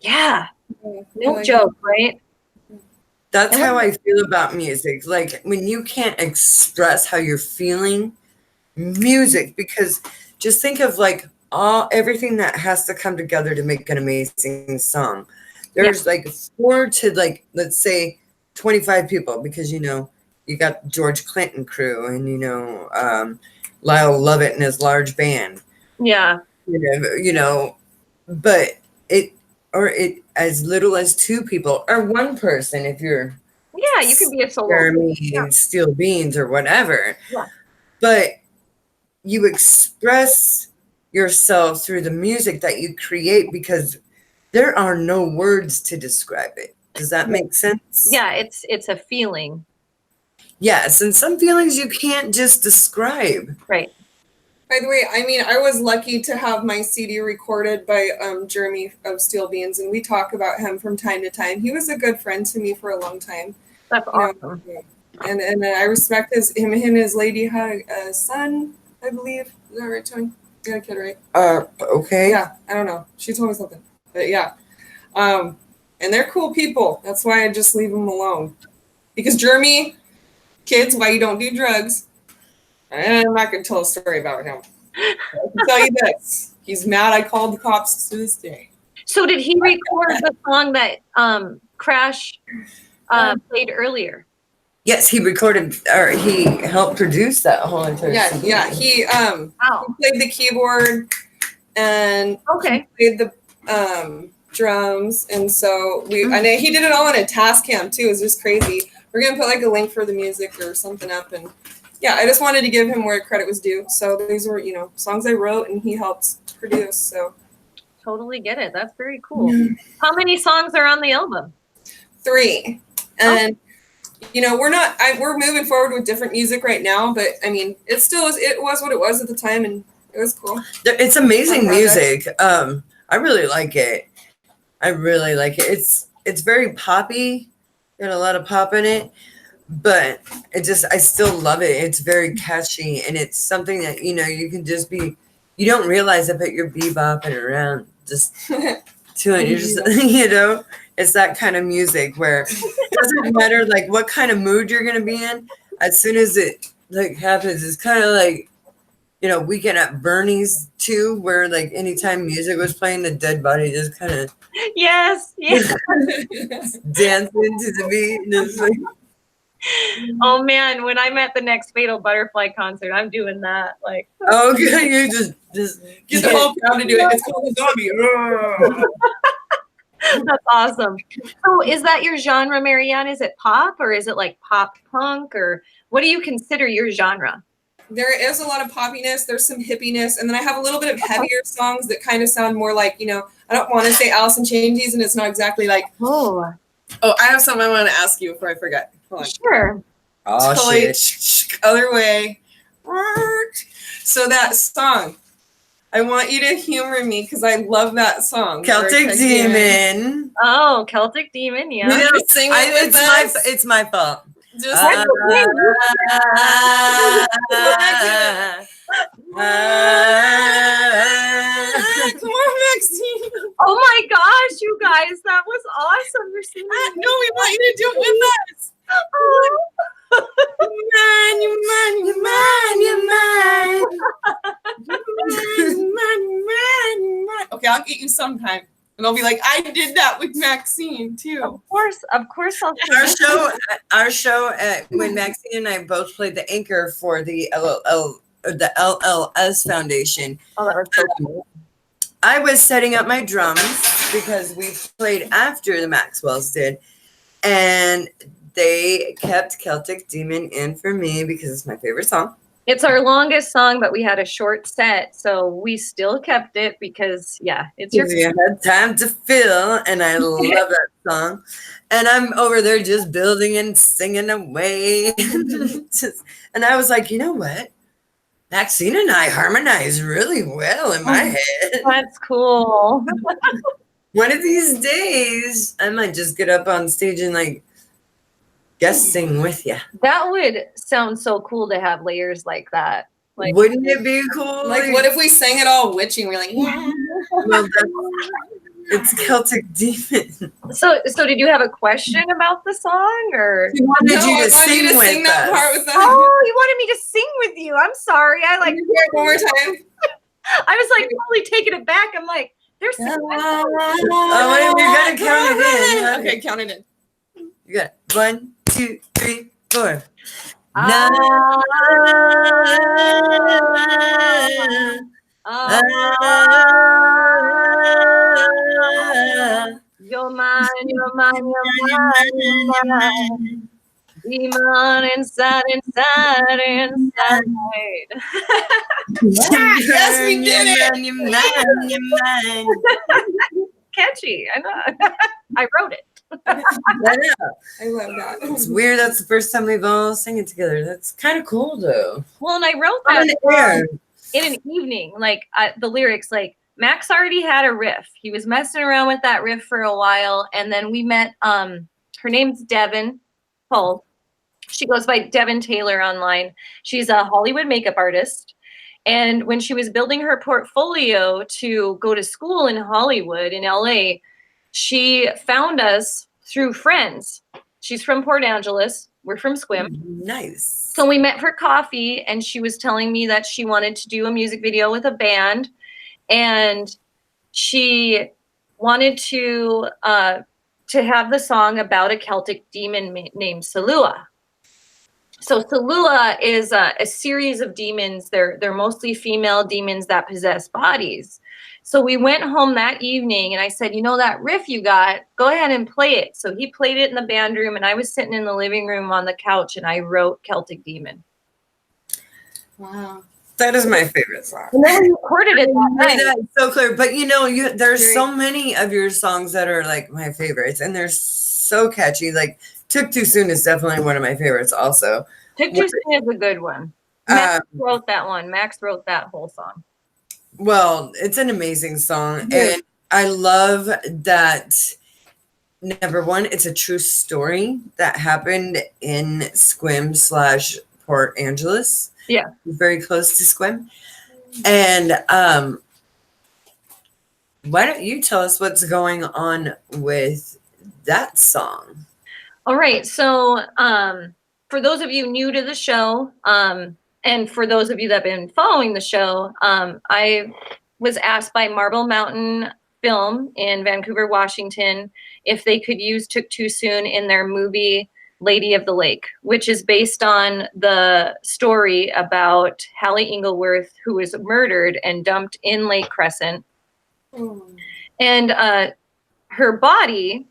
Yeah, Yeah, no like joke, right? That's And how I feel about music. Like when you can't express how you're feeling, music, because just think of like everything that has to come together to make an amazing song. There's like 4 to like, let's say 25 people, because you know you got George Clinton crew and you know Lyle Lovett and his large band. Yeah. You know, but it as little as 2 people or 1 person if you're Yeah, you can be a solo. Jeremy and Steel Beans or whatever. Yeah. But you express yourself through the music that you create, because there are no words to describe it. Does that make sense? Yeah, it's a feeling. Yes, and some feelings you can't just describe. Right. By the way, I mean, I was lucky to have my CD recorded by Jeremy of Steel Beans, and we talk about him from time to time. He was a good friend to me for a long time. That's awesome. And I respect him and his lady had a son, I believe. Is that right, Tony? You got a kid, right? Okay. Yeah, I don't know. She told me something. But yeah. And they're cool people. That's why I just leave them alone. Because Jeremy, kids, why you don't do drugs. And I'm not going to tell a story about him. I can tell you this. He's mad I called the cops to this day. So did he record the song that Crash played earlier? Yes, he recorded, or he helped produce that whole entire CD. Yeah. He played the keyboard and Okay. he played the drums, and so and he did it all on a Tascam too. It was just crazy. We're gonna put like a link for the music or something up, and yeah, I just wanted to give him where credit was due. So these were, you know, songs I wrote and he helped produce. So Totally get it. That's very cool. How many songs are on the album? 3. And you know, we're moving forward with different music right now, but I mean, it was what it was at the time, and it was cool. It's amazing music. I really like it. It's very poppy. Got a lot of pop in it, but I still love it. It's very catchy, and it's something that, you know, you can just be, you don't realize it, but you're bebopping around just to it. You're just, you know, it's that kind of music where it doesn't matter like what kind of mood you're gonna be in. As soon as it like happens, it's kind of like, you know, Weekend at Bernie's too, where like anytime music was playing, the dead body just kind of Yes. dancing to the beat. And it's like, Oh man, when I'm at the next Fatal Butterfly concert, I'm doing that. Like, okay, you just Get the whole crowd to do it. It's called a zombie. that's awesome. So is that your genre, Marianne? Is it pop, or is it like pop punk, or what do you consider your genre? There is a lot of poppiness. There's some hippiness, and then I have a little bit of heavier songs that kind of sound more like, you know, I don't want to say Alice in Chains, and it's not exactly like. Oh, I have something I want to ask you before I forget. Hold on. sure. oh Totally shit. other way. So that song, I want you to humor me because I love that song. Celtic Demon. Oh, Celtic Demon, yeah. You know, sing it with us. It's my fault. Just come on, Maxine. Oh my gosh, you guys, that was awesome. You're singing. No, we want you to do it with us. You man. Okay, I'll get you sometime. And I'll be like, I did that with Maxine too. Of course, I'll sing Our it. our show when Maxine and I both played the anchor for the LLS Foundation. Oh, that was so cool. I was setting up my drums because we played after the Maxwells did, and they kept Celtic Demon in for me because it's my favorite song. It's our longest song, but we had a short set, so we still kept it because, yeah, it's your. You had time to fill, and I love that song. And I'm over there just building and singing away. And I was like, you know what? Maxine and I harmonize really well in my head. That's cool. One of these days, I might just get up on stage and like guest sing with you. That would sound so cool to have layers like that. Like, wouldn't it be cool? Like, what if we sang it all witchy? We're like, yeah. Well, it's Celtic Demon. So did you have a question about the song, or? He wanted you to I wanted sing you to with sing that us. part with us. Oh, you wanted me to sing with you. I'm sorry. I like. Can you hear it one more time? I was like totally taking it back. I'm like, there's. Oh, wait, you gotta count it in. Okay, count it in. You got 1, 2, 3, 4. You're mine, you're mine, you're mine, you're mine. Demon inside. Yes, we did it. Catchy, I know. I wrote it. I know. I love that. It's weird. That's the first time we've all sing it together. That's kind of cool, though. Well, and I wrote On that the air. in an evening. Like the lyrics, like Max already had a riff. He was messing around with that riff for a while, and then we met. Her name's Devin Hull. She goes by Devin Taylor online. She's a Hollywood makeup artist. And when she was building her portfolio to go to school in Hollywood, in LA, she found us through friends. She's from Port Angeles. We're from Sequim. Nice. So we met for coffee, and she was telling me that she wanted to do a music video with a band. And she wanted to have the song about a Celtic demon named Salua. So Salua is a series of demons. They're mostly female demons that possess bodies. So we went home that evening, and I said, you know, that riff you got, go ahead and play it. So he played it in the band room, and I was sitting in the living room on the couch, and I wrote Celtic Demon. Wow. That is my favorite song. And then we recorded it that night. That's so clear. But you know, there's so many of your songs that are like my favorites, and they're so catchy. Like Took Too Soon is definitely one of my favorites also. Took Too Soon is a good one. Max wrote that one. Max wrote that whole song. Well, it's an amazing song. And I love that, number one, it's a true story that happened in Sequim / Port Angeles. Yeah. Very close to Sequim. And why don't you tell us what's going on with that song? All right. So for those of you new to the show, and for those of you that have been following the show, I was asked by Marble Mountain Film in Vancouver, Washington, if they could use Took Too Soon in their movie Lady of the Lake, which is based on the story about Hallie Ingleworth, who was murdered and dumped in Lake Crescent. And her body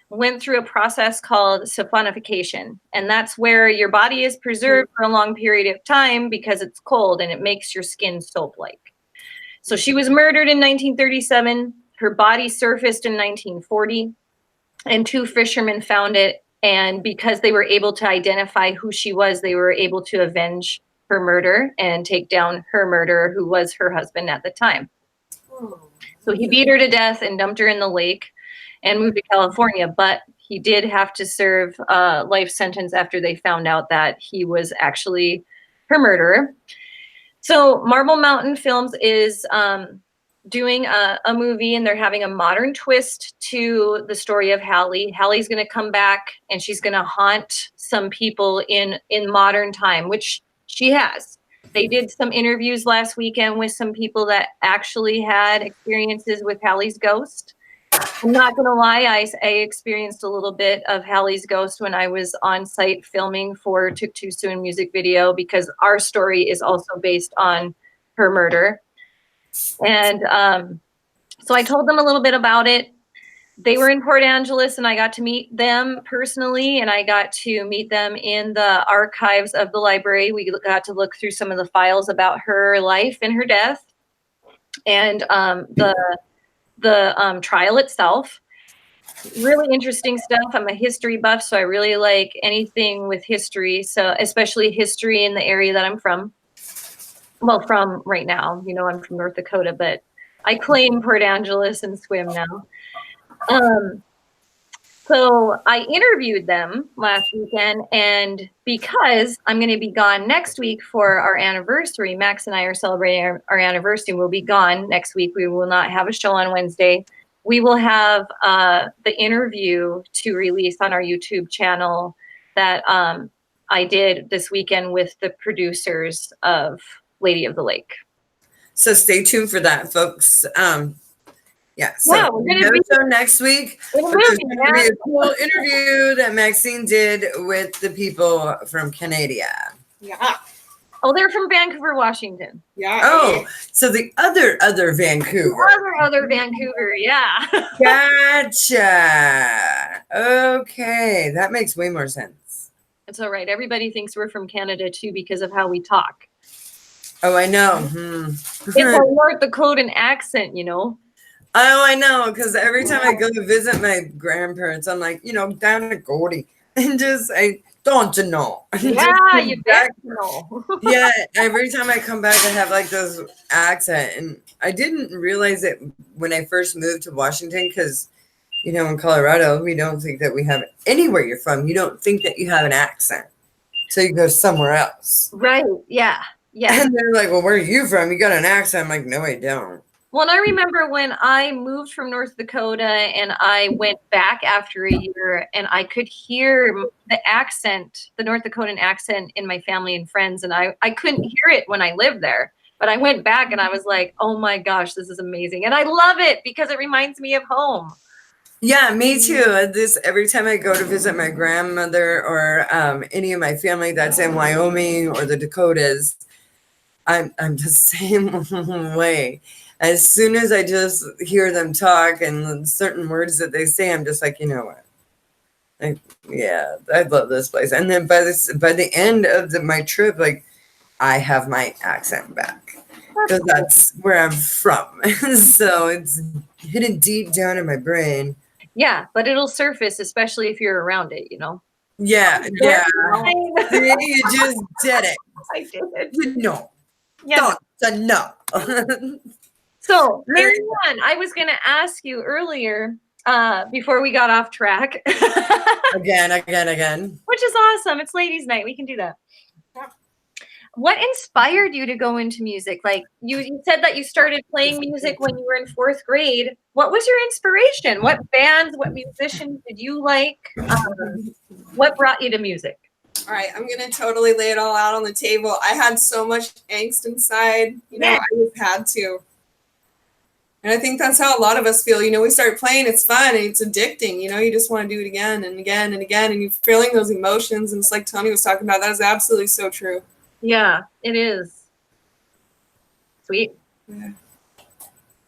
went through a process called saponification. And that's where your body is preserved for a long period of time because it's cold and it makes your skin soap-like. So she was murdered in 1937. Her body surfaced in 1940, and 2 fishermen found it. And because they were able to identify who she was, they were able to avenge her murder and take down her murderer, who was her husband at the time. So he beat her to death and dumped her in the lake and moved to California, but he did have to serve a life sentence after they found out that he was actually her murderer. So Marble Mountain Films is doing a movie, and they're having a modern twist to the story of Hallie. Hallie's going to come back, and she's going to haunt some people in modern time, which she has. They did some interviews last weekend with some people that actually had experiences with Hallie's ghost. I'm not gonna lie, I experienced a little bit of Hallie's ghost when I was on site filming for Took Too Soon music video, because our story is also based on her murder. And so I told them a little bit about it. They were in Port Angeles, and I got to meet them personally, and I got to meet them in the archives of the library. We got to look through some of the files about her life and her death, and the trial itself. Really interesting stuff. I'm a history buff, so I really like anything with history. So especially history in the area that I'm from. Well, from right now, you know, I'm from North Dakota, but I claim Port Angeles and swim now. So I interviewed them last weekend, and because I'm going to be gone next week for our anniversary, Max and I are celebrating our anniversary. We'll be gone next week. We will not have a show on Wednesday. We will have the interview to release on our YouTube channel that I did this weekend with the producers of Lady of the Lake. So stay tuned for that, folks. Yeah, so yeah, we're gonna be show next week. in a But there's movie, going to be man. a cool interview that Maxine did with the people from Canada. Yeah. Oh, they're from Vancouver, Washington. Yeah. Oh, so the other Vancouver. Other Vancouver, yeah. Gotcha. Okay, that makes way more sense. It's all right. Everybody thinks we're from Canada too because of how we talk. Oh, I know. It's a North Dakotan accent, you know. Oh, I know, because every time I go to visit my grandparents, I'm like, down at Gordy, and I don't know. Yeah, you bet you know. Yeah, every time I come back, I have like this accent, and I didn't realize it when I first moved to Washington, because, in Colorado, we don't think that we have anywhere you're from. You don't think that you have an accent, so you go somewhere else. Right? Yeah. Yeah. And they're like, "Well, where are you from? You got an accent." I'm like, "No, I don't." Well, and I remember when I moved from North Dakota and I went back after a year, and I could hear the accent, the North Dakotan accent in my family and friends. And I couldn't hear it when I lived there. But I went back and I was like, oh my gosh, this is amazing. And I love it because it reminds me of home. Yeah, me too. Every time I go to visit my grandmother or any of my family that's in Wyoming or the Dakotas, I'm the same way. As soon as I just hear them talk and certain words that they say, I'm just like, you know what? Yeah, I love this place. And then by the end of my trip, like, I have my accent back because that's where I'm from. So it's hidden deep down in my brain. Yeah, but it'll surface, especially if you're around it, you know? Yeah, yeah. See, you just did it. I did. No. Yeah. No. So, Marianne, I was going to ask you earlier before we got off track. Again. Which is awesome. It's ladies' night. We can do that. What inspired you to go into music? Like you said that you started playing music when you were in 4th grade. What was your inspiration? What bands, what musicians did you like? What brought you to music? All right, I'm going to totally lay it all out on the table. I had so much angst inside, I just had to. And I think that's how a lot of us feel. We start playing, it's fun, and it's addicting. You just want to do it again and again and again, and you're feeling those emotions. And it's like Tony was talking about, that is absolutely so true. Yeah, it is. Sweet. Yeah.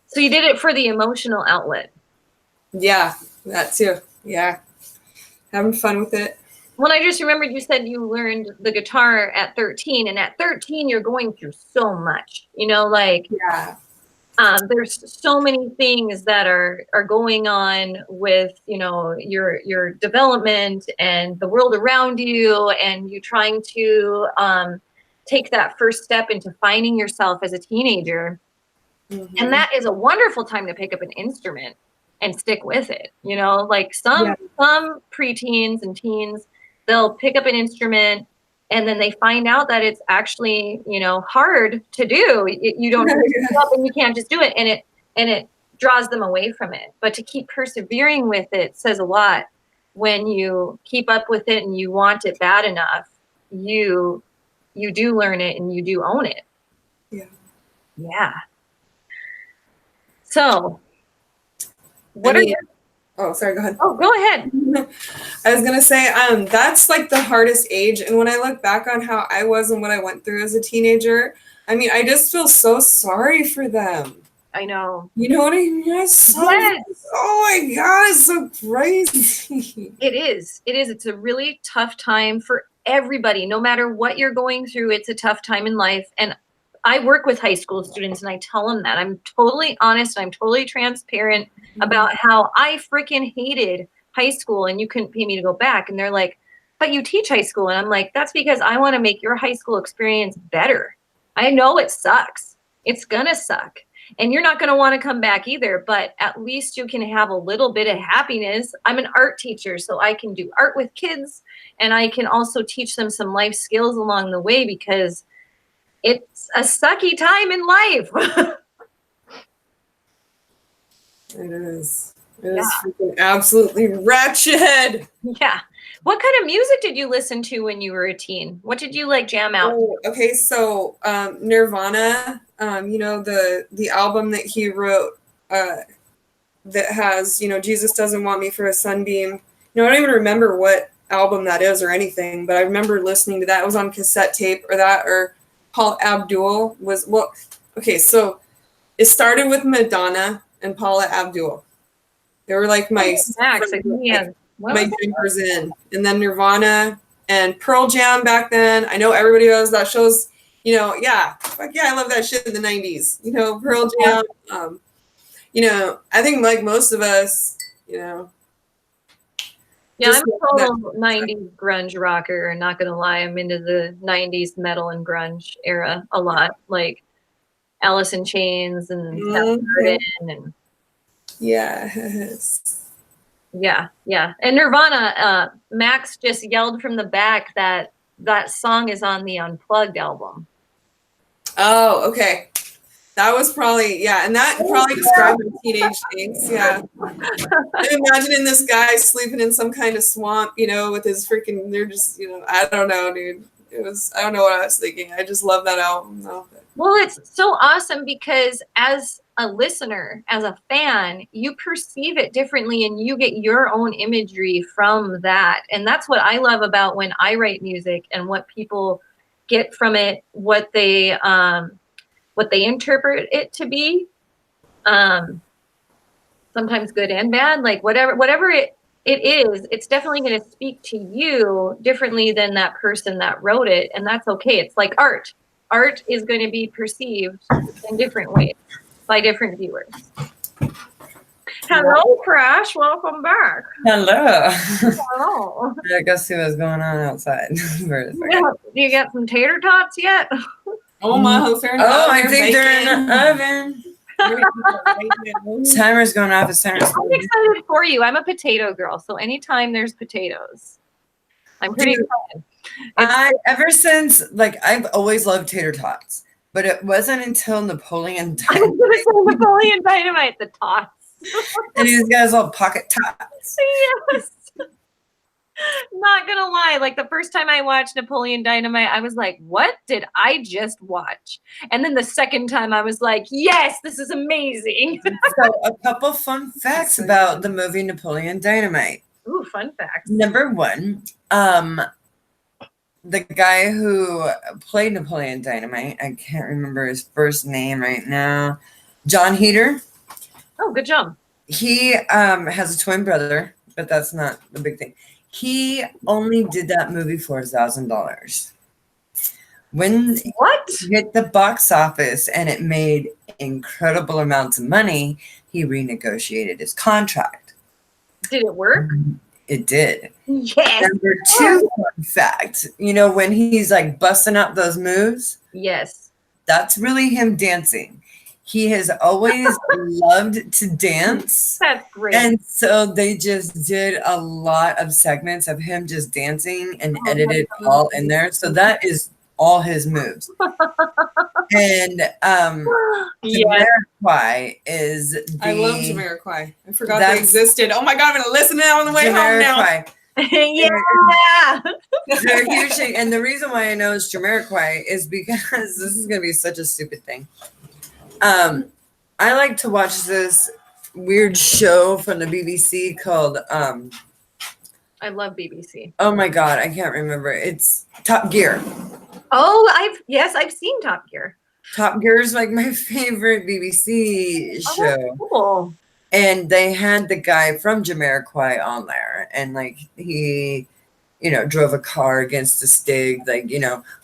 So you did it for the emotional outlet. Yeah, that too. Yeah. Having fun with it. Well, I just remembered you said you learned the guitar at 13, and at 13 you're going through so much, Yeah. There's so many things that are going on with, your development and the world around you, and you trying to take that first step into finding yourself as a teenager. Mm-hmm. And that is a wonderful time to pick up an instrument and stick with it. Some preteens and teens, they'll pick up an instrument and then they find out that it's actually, hard to do. You don't pick up and you can't just do it. And it draws them away from it. But to keep persevering with it says a lot. When you keep up with it and you want it bad enough, you do learn it and you do own it. Yeah. Yeah. So Oh, sorry, go ahead. Oh, go ahead. I was gonna say, that's like the hardest age. And when I look back on how I was and what I went through as a teenager, I mean, I just feel so sorry for them. I know. You know what I mean? Yes. Oh my God, it's so crazy. It is. It's a really tough time for everybody. No matter what you're going through, it's a tough time in life. And I work with high school students and I tell them that. I'm totally honest. I'm totally transparent about how I freaking hated high school and you couldn't pay me to go back. And they're like, but you teach high school. And I'm like, that's because I want to make your high school experience better. I know it sucks. It's gonna suck. And you're not going to want to come back either, but at least you can have a little bit of happiness. I'm an art teacher, so I can do art with kids, and I can also teach them some life skills along the way because it's a sucky time in life. It is. It is freaking absolutely wretched. Yeah. What kind of music did you listen to when you were a teen? What did you like jam out? Oh, okay, so Nirvana, you know, the album that he wrote that has, you know, Jesus Doesn't Want Me for a Sunbeam. You know, I don't even remember what album that is or anything, but I remember listening to that. It was on cassette tape or Paul Abdul was, well, okay, so it started with Madonna and Paula Abdul. They were like my drinkers in. And then Nirvana and Pearl Jam back then. I know everybody knows that shows, you know, I love that shit in the 90s. You know, Pearl Jam. You know, I think like most of us, you know. Yeah, I'm a total 90s grunge rocker. Not going to lie. I'm into the 90s metal and grunge era a lot. Like Alice in Chains and Soundgarden and yes. Yeah. And Nirvana, Max just yelled from the back that song is on the Unplugged album. Oh, okay. That was probably, and that probably described my teenage things, I'm imagining this guy sleeping in some kind of swamp, you know, with his freaking, they're just, you know, I don't know, dude. I don't know what I was thinking. I just love that album, though. Well, it's so awesome because as a listener, as a fan, you perceive it differently and you get your own imagery from that. And that's what I love about when I write music and what people get from it, what they interpret it to be. Sometimes good and bad, like whatever it is, it's definitely going to speak to you differently than that person that wrote it. And that's okay. It's like art. Art is going to be perceived in different ways by different viewers. Hello, Crash. Welcome back. Hello. I guess see what's going on outside. Do you got some tater tots yet? Oh my! I think they're in the oven. Timer's going off. I'm excited for you. I'm a potato girl, so anytime there's potatoes, I'm pretty excited. Ever since, like, I've always loved tater tots, but it wasn't until Napoleon Dynamite. I was going to say Napoleon Dynamite, the tots. And these guys all pocket tots. Yes. Not going to lie. Like, the first time I watched Napoleon Dynamite, I was like, what did I just watch? And then the second time I was like, yes, this is amazing. So a couple fun facts about the movie Napoleon Dynamite. Ooh, fun facts. Number one, the guy who played Napoleon Dynamite, I can't remember his first name right now, John Heder. Oh, good job. He has a twin brother, but that's not the big thing. He only did that movie for $1,000. When it hit the box office and it made incredible amounts of money, he renegotiated his contract. Did it work? It did. Yes. Number two fun fact, you know, when he's like busting up those moves. Yes. That's really him dancing. He has always loved to dance. That's great. And so they just did a lot of segments of him just dancing and edited all in there. So that is all his moves. And Jamiroquai is I love Jamiroquai. I forgot they existed. Oh my God, I'm going to listen to that on the way home now. Yeah. They're huge. And the reason why I know it's Jamiroquai is because this is going to be such a stupid thing. I like to watch this weird show from the BBC called I love BBC. oh my god, I can't remember. It's Top Gear. Oh, I've seen Top Gear. Top Gear is like my favorite BBC Oh, show. that's cool. And they had the guy from Jamiroquai on there, and like he, drove a car against the Stig. Like,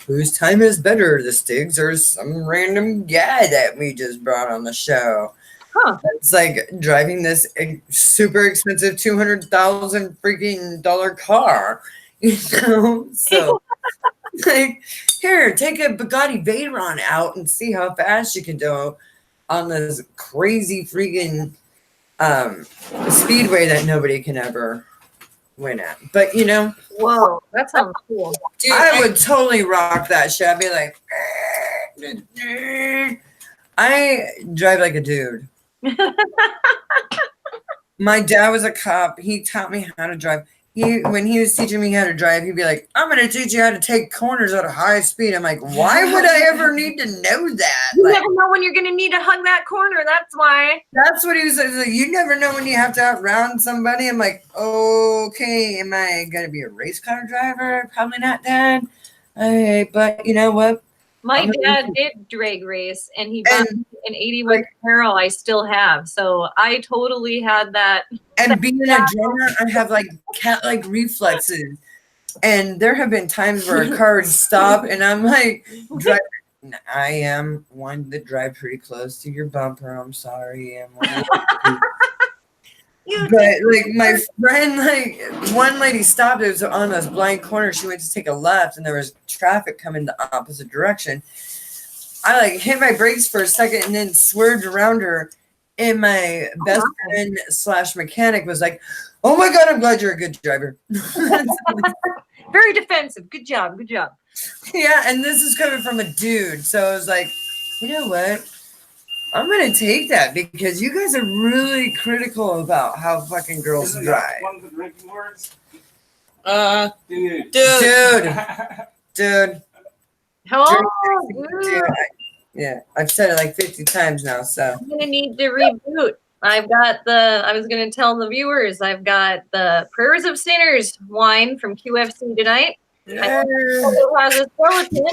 whose time is better, the Stigs or some random guy that we just brought on the show? Huh. It's like driving this super expensive $200,000 freaking car, So, like, here, take a Bugatti Veyron out and see how fast you can go on this crazy freaking speedway that nobody can ever win at. But Whoa, that sounds cool. Dude, I would totally rock that shit. I'd be like, I drive like a dude. My dad was a cop. He taught me how to drive. When he was teaching me how to drive, he'd be like, I'm going to teach you how to take corners at a high speed. I'm like, why would I ever need to know that? You Like, never know when you're going to need to hug that corner. That's why. that's what he was like. You never know when you have to outrun somebody. I'm like, okay, am I going to be a race car driver? Probably not, Dad. But you know what? My dad did drag race, and he bought me an 81 Camaro I still have. So I totally had that. And being a drummer, I have like cat-like reflexes. And there have been times where a car would stop, and I'm like, I am one that drive pretty close to your bumper. I'm sorry. But like my friend, like one lady stopped. It was on this blind corner. She went to take a left, and there was traffic coming the opposite direction. I like hit my brakes for a second and then swerved around her. And my best friend / mechanic was like, "Oh my god, I'm glad you're a good driver." Very defensive. Good job. Good job. Yeah, and this is coming from a dude, so I was like, you know what? I'm gonna take that because you guys are really critical about how fucking girls Isn't drive. that one of the drinking words? dude. Dude. Oh, Dude. Yeah, I've said it like 50 times now, so. I'm gonna need to reboot. I was gonna tell the viewers, I've got the Prayers of Sinners wine from QFC tonight. Yeah. It has a skeleton.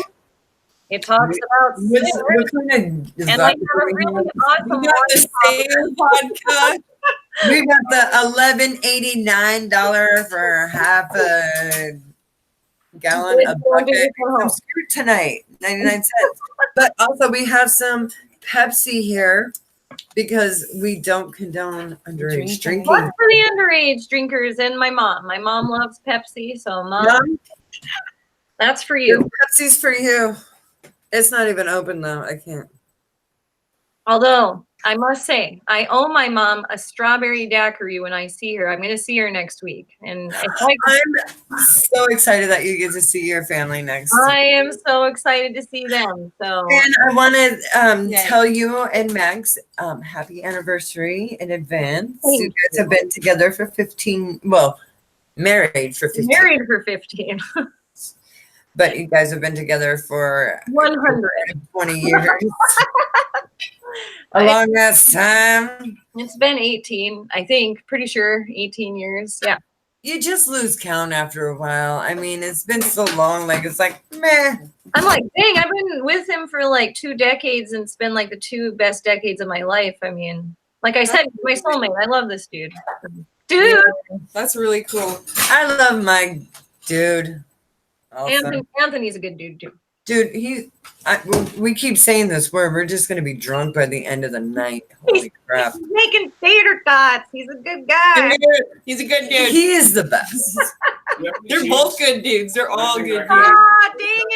It talks about sinners, What kind of and like have a really awesome We got the same vodka. We got the $11.89 for half a gallon of bucket of spirit tonight, 99 cents. But also we have some Pepsi here because we don't condone underage drinking. What's for the underage drinkers and my mom? My mom loves Pepsi, so Mom, that's for you. Pepsi's for you. It's not even open though. I can't. Although I must say, I owe my mom a strawberry daiquiri when I see her. I'm going to see her next week, and I'm so excited that you get to see your family next. I am so excited to see them. So, And I want to tell you and Max, happy anniversary in advance. You guys have been together for 15. Well, married for 15. Married for 15. But you guys have been together for 120 years. A long ass time. It's been 18, I think. Pretty sure 18 years. Yeah. You just lose count after a while. I mean, it's been so long. Like, it's like, meh. I'm like, dang, I've been with him for like 2 decades, and it's been like the 2 best decades of my life. I mean, like I said, my soulmate. I love this dude. Dude. Yeah, that's really cool. I love my dude. Also. Anthony's a good dude too. Dude, we keep saying this word. We're just going to be drunk by the end of the night. Holy crap. He's making tater tots. He's a good guy. He's a good dude. He is the best. They're both good dudes. They're all good dudes. Ah, dang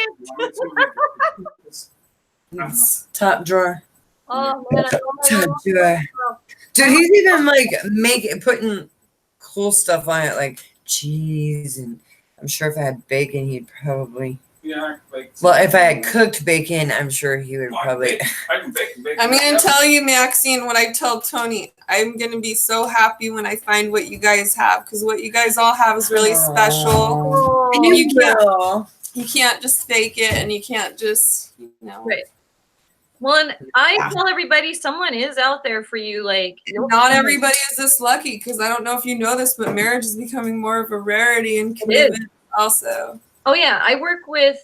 it. Top drawer. Oh, man. Top drawer. Dude, he's even like putting cool stuff on it, like cheese, and I'm sure if I had bacon, he'd probably. Yeah, well, if I had cooked bacon, I'm sure he would probably. I can bake bacon. I'm going to tell you, Maxine, what I tell Tony. I'm going to be so happy when I find what you guys have, because what you guys all have is really special. And you can't just fake it, and you can't just, Right. Well, and I tell everybody someone is out there for you. Like, Not everybody is this lucky, because I don't know if you know this, but marriage is becoming more of a rarity and commitment also. Oh yeah, I work with,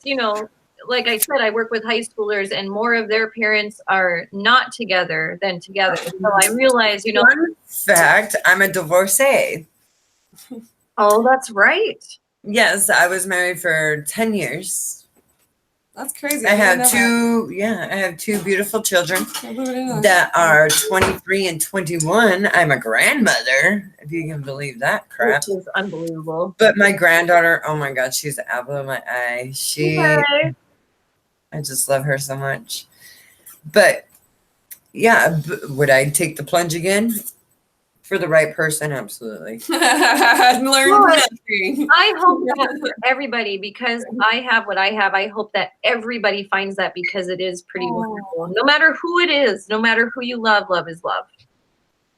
like I said, I work with high schoolers, and more of their parents are not together than together. So I realize, Fun fact, I'm a divorcee. Oh, that's right. Yes, I was married for 10 years. That's crazy. I have two beautiful children that are 23 and 21. I'm a grandmother, if you can believe that crap. Which is unbelievable. But my granddaughter, oh my God, she's the apple of my eye. I just love her so much. But yeah, would I take the plunge again? For the right person, absolutely. Learn nothing. I hope that for everybody, because I have what I have, I hope that everybody finds that, because it is pretty wonderful. No matter who it is, no matter who you love is love.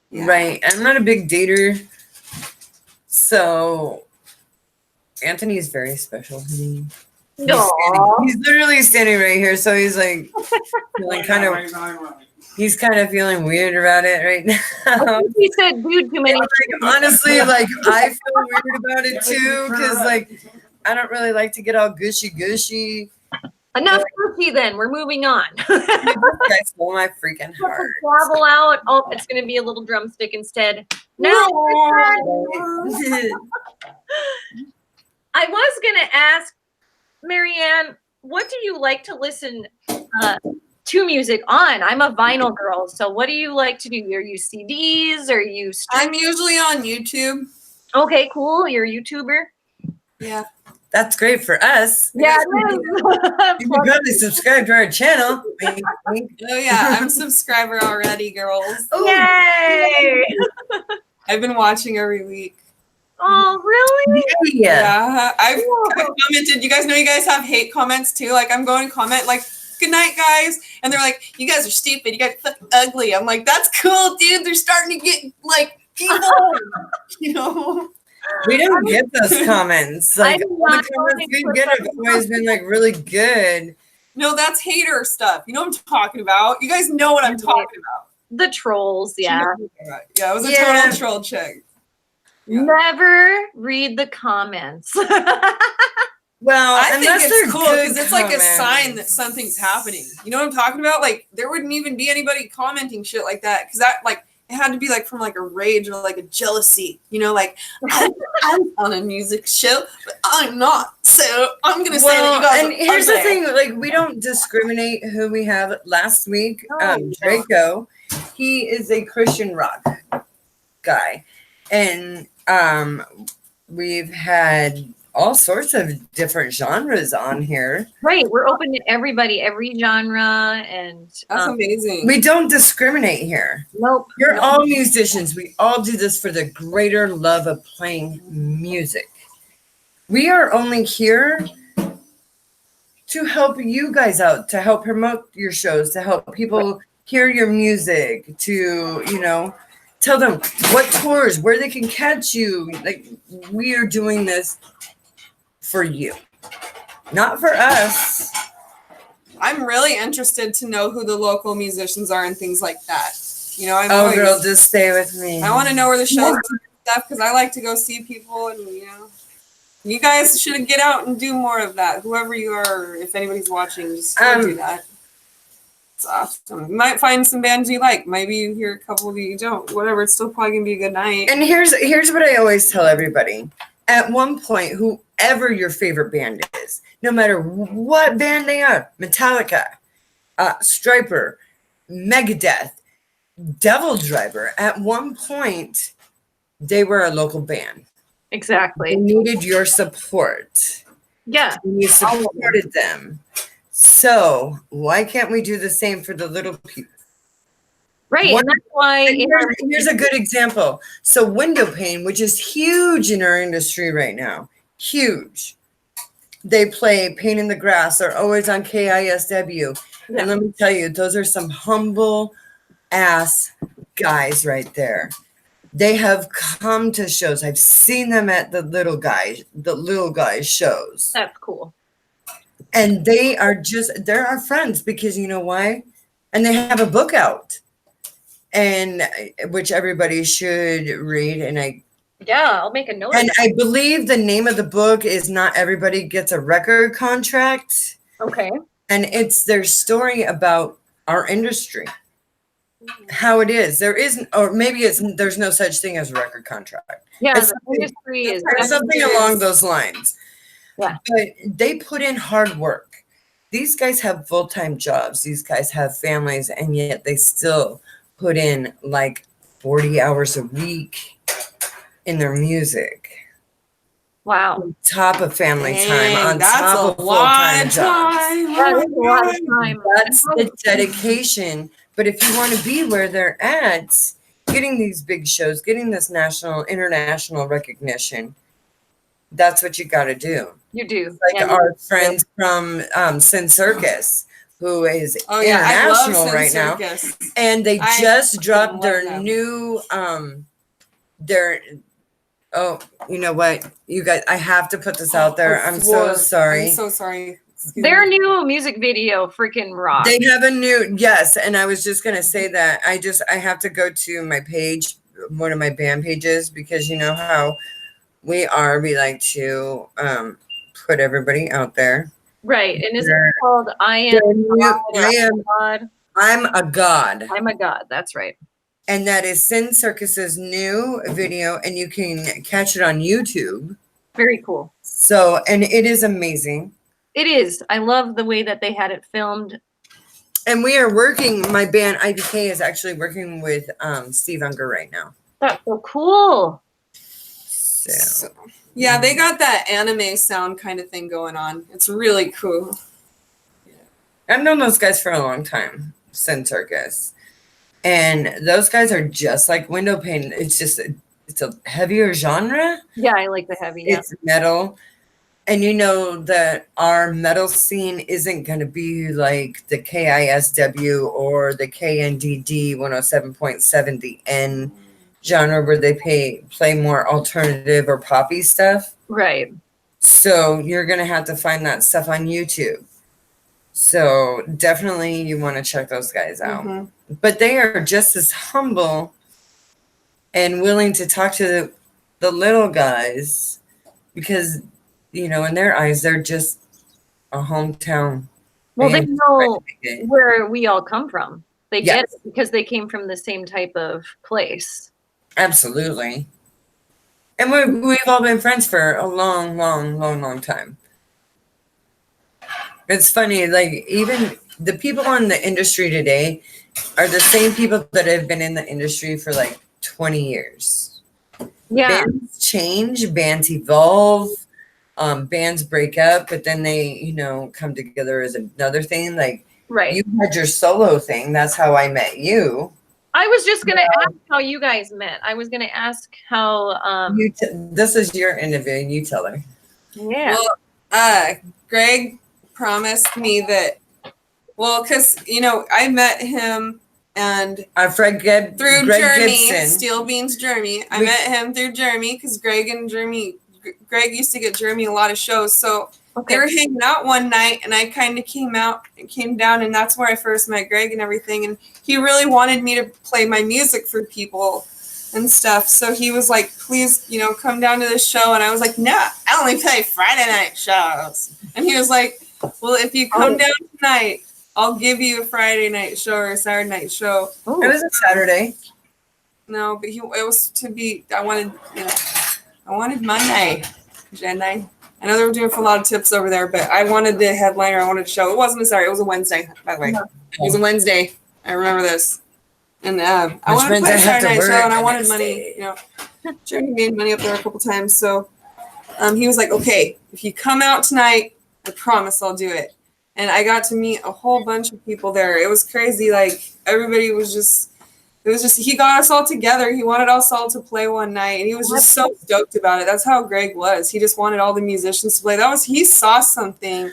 Yeah. Right. I'm not a big dater. So Anthony's very special to me. He's literally standing right here. So he's like feeling he's kind of feeling weird about it right now. I think he said dude too many. Honestly, like I feel weird about it too, because like I don't really like to get all gushy. Enough cookie then. We're moving on. You guys stole my freaking Put heart. the gavel out. Oh, it's going to be a little drumstick instead. Now, I was going to ask, Marianne, what do you like to listen to music on? I'm a vinyl girl, so what do you like to do? Are you CDs? Are you I'm usually on YouTube. Okay, cool. You're a YouTuber? Yeah. That's great for us. Yeah, You can probably subscribe to our channel. Wink, wink. Oh yeah, I'm a subscriber already, girls. Yay! I've been watching every week. Oh, really? Yeah. I've commented. You guys know you guys have hate comments too. Like I'm going to comment like, "Good night, guys," and they're like, "You guys are stupid. You guys are fucking ugly." I'm like, "That's cool, dude. They're starting to get like people." We don't get those comments. Like all the comments we get have always been like really good. No, that's hater stuff. You know what I'm talking about. You guys know what I'm talking about. The trolls, yeah. Yeah, it was a total troll chick. Yeah. Never read the comments. Well, I think it's cool because it's like a comments. sign that something's happening. You know what I'm talking about? Like there wouldn't even be anybody commenting shit like that, because that like it had to be like from like a rage or like a jealousy. You know, like I'm on a music show, but I'm not. So I'm gonna say that you guys. And here's the thing: like we don't discriminate who we have. Last week, Draco, he is a Christian rock guy, and we've had all sorts of different genres on here. Right, we're open to everybody, every genre, and That's amazing. We don't discriminate here. Nope. You're all musicians. We all do this for the greater love of playing music. We are only here to help you guys out, to help promote your shows, to help people hear your music, to, tell them what tours, where they can catch you. Like, we are doing this for you, not for us. I'm really interested to know who the local musicians are and things like that. You know, Girl, just stay with me. I want to know where the shows and stuff, because I like to go see people, and you guys should get out and do more of that. Whoever you are, or if anybody's watching, just go do that. It's awesome. You might find some bands you like. Maybe you hear a couple that you don't. Whatever. It's still probably gonna be a good night. And here's what I always tell everybody. At one point, whoever your favorite band is, no matter what band they are, Metallica, Stryper, Megadeth, Devil Driver, at one point, they were a local band. Exactly. They needed your support. Yeah. And you supported them. So why can't we do the same for the little people? Right, and that's why here's a good example. So window pane, which is huge in our industry right now, huge. They play Pain in the Grass. They're always on KISW. Yeah. And let me tell you, those are some humble ass guys right there. They have come to shows. I've seen them at the little guys shows. That's cool. And they're our friends, because you know why? and they have a book out, and which everybody should read. And I'll make a note. And I believe the name of the book is Not Everybody Gets a Record Contract. Okay. And it's their story about our industry, how it is. There isn't, or maybe there's no such thing as a record contract. Yeah, It's the industry is something along those lines. Yeah. But they put in hard work. These guys have full-time jobs. These guys have families, and yet they still put in like 40 hours a week in their music. Wow. On top of family time, on that's top of full-time jobs. That is a lot of time. That's the dedication. But if you want to be where they're at, getting these big shows, getting this national, international recognition, that's what you got to do. You do. Like our friends from Sin Circus, who is international right now, and they just dropped their new oh, you know what, you guys, I have to put this out there. I'm so sorry. I'm so sorry. Their new music video freaking rocks. They have a new, yes, and I was just gonna say that I have to go to my page, one of my band pages, because you know how we like to put everybody out there. Right. And is it called I Am God? I'm a God. I'm a God. That's right. And that is Sin Circus's new video, and you can catch it on YouTube. Very cool. So, and it is amazing. It is. I love the way that they had it filmed. And we are working, my band IBK is actually working with Steve Unger right now. That's so cool. So, yeah, they got that anime sound kind of thing going on. It's really cool. I've known those guys for a long time, Sin Circus. And those guys are just like window pane. It's just, it's a heavier genre. Yeah, I like the heavy. Yeah. It's metal. And you know that our metal scene isn't going to be like the KISW or the KNDD 107.7, the N genre, where they play more alternative or poppy stuff. Right. So you're going to have to find that stuff on YouTube. So definitely you want to check those guys out. Mm-hmm. But they are just as humble and willing to talk to the little guys, because, you know, in their eyes, they're just a hometown. Well, they know where we all come from. They get it because they came from the same type of place. Absolutely. And we've all been friends for a long time. It's funny, like even the people in the industry today are the same people that have been in the industry for like 20 years. Yeah. Bands change, bands evolve, bands break up, but then they, you know, come together as another thing. Like, right. You had your solo thing. That's how I met you. I was just going to ask how you guys met. I was going to ask how... this is your interview. You tell her. Yeah. Well, Greg promised me that, well, because, you know, I met him and through Greg Jeremy, Gibson. Steel Beans Jeremy. I met him through Jeremy because Greg used to get Jeremy a lot of shows. So they were hanging out one night, and I kind of came down, and that's where I first met Greg and everything. And he really wanted me to play my music for people and stuff. So he was like, please, you know, come down to this show. And I was like, no, I only play Friday night shows. And he was like, well, if you come down tonight, I'll give you a Friday night show or a Saturday night show. Ooh. It was a Saturday. No, but it was to be, I wanted Monday. I know they were doing for a lot of tips over there, but I wanted the headliner. I wanted to show. It wasn't a Saturday. It was a Wednesday, by the way. It was a Wednesday. I remember this. And I wanted to play a Saturday night show, and I wanted money. You know, Jeremy made money up there a couple times. So he was like, okay, if you come out tonight, I promise I'll do it. And I got to meet a whole bunch of people there. It was crazy. Like, everybody was just, he got us all together. He wanted us all to play one night, and he was just so stoked about it. That's how Greg was. He just wanted all the musicians to play. He saw something,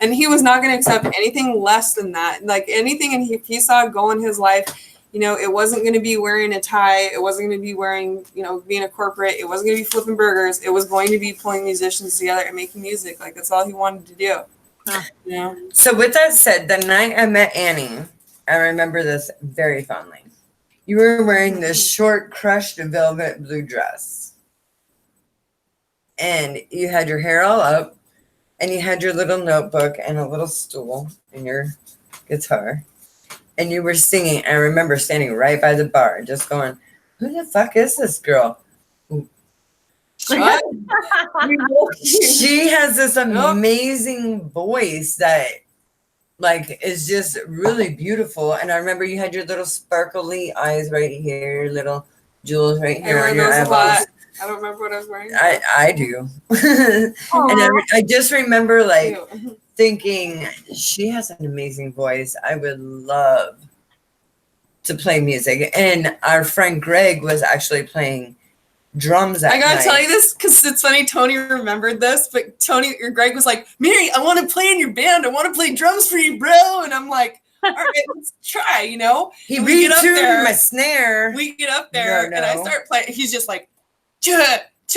and he was not going to accept anything less than that. Like, anything, and he saw a goal in his life. You know, it wasn't going to be wearing a tie. It wasn't going to be wearing, you know, being a corporate. It wasn't going to be flipping burgers. It was going to be pulling musicians together and making music. Like, that's all he wanted to do. Huh. Yeah. So with that said, the night I met Annie, I remember this very fondly. You were wearing this short, crushed velvet blue dress. And you had your hair all up. And you had your little notebook and a little stool and your guitar. And you were singing. I remember standing right by the bar, just going, "Who the fuck is this girl?" She has this amazing voice that, like, is just really beautiful. And I remember you had your little sparkly eyes right here, little jewels right here on your eyeballs. I don't remember what I was wearing. I do. And I just remember, like, thinking, she has an amazing voice. I would love to play music. And our friend Greg was actually playing drums that I gotta night. tell you this because it's funny. Tony remembered this, but Tony or Greg was like, "Mary, I want to play in your band. I want to play drums for you, bro." And I'm like, "All right, let's try." You know, He and we get up retuned there. my snare. We get up there and I start playing. He's just like,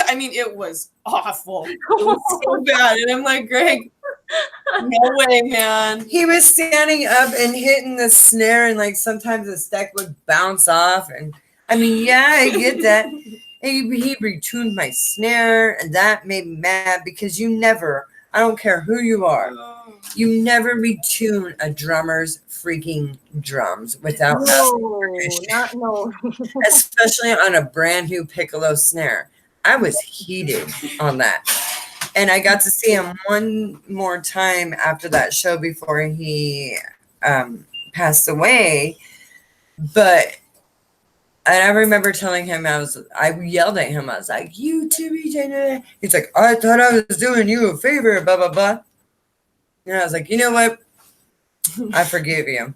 I mean, it was awful. It was so bad. And I'm like, "Greg, no way, man." He was standing up and hitting the snare, and like sometimes the stack would bounce off. And I mean, yeah, I get that. And he retuned my snare, and that made me mad because you never, I don't care who you are, you never retune a drummer's freaking drums without no. especially on a brand new piccolo snare. I was heated on that. And I got to see him one more time after that show before he passed away. But and I remember telling him, I yelled at him. I was like, "You too, BJ." He's like, "I thought I was doing you a favor, blah, blah, blah." And I was like, "You know what? I forgive you.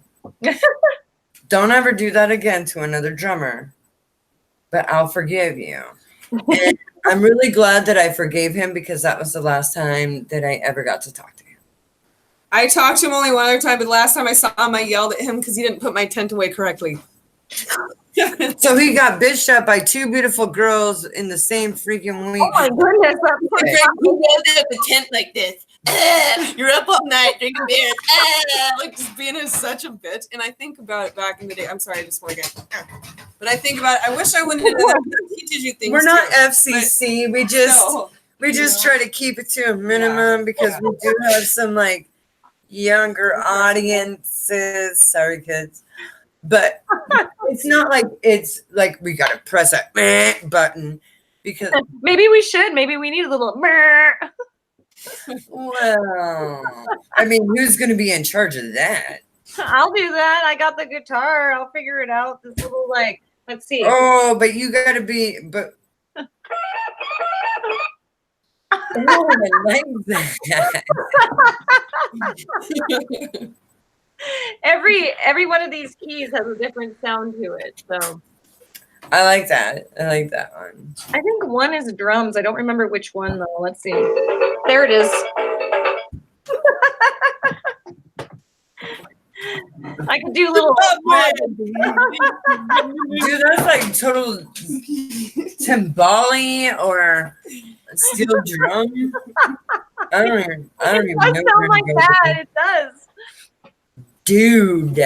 Don't ever do that again to another drummer, but I'll forgive you." And I'm really glad that I forgave him because that was the last time that I ever got to talk to him. I talked to him only one other time, but the last time I saw him, I yelled at him because he didn't put my tent away correctly. So he got bitched up by two beautiful girls in the same freaking week. Oh my goodness. Greg, you yelled at the tent like this. You're up all night drinking beer. Like just being such a bitch. And I think about it back in the day. I'm sorry, I just swore again. But I think about it. I wish I wouldn't have done that. It teaches you things. We're not too, FCC. We just try to keep it to a minimum because we do have some like younger audiences. Sorry, kids. But it's not like it's like we gotta press a button because maybe we should. Maybe we need a little. Well, I mean, who's gonna be in charge of that? I'll do that. I got the guitar. I'll figure it out. This little like, let's see. Oh, but you gotta be. But oh, I like that. Every one of these keys has a different sound to it. So I like that. I like that one. I think one is drums. I don't remember which one though. Let's see. There it is. I could do a little. Dude, that's like total timbali or steel drum. I don't even It know. does sound like that. It does. Dude.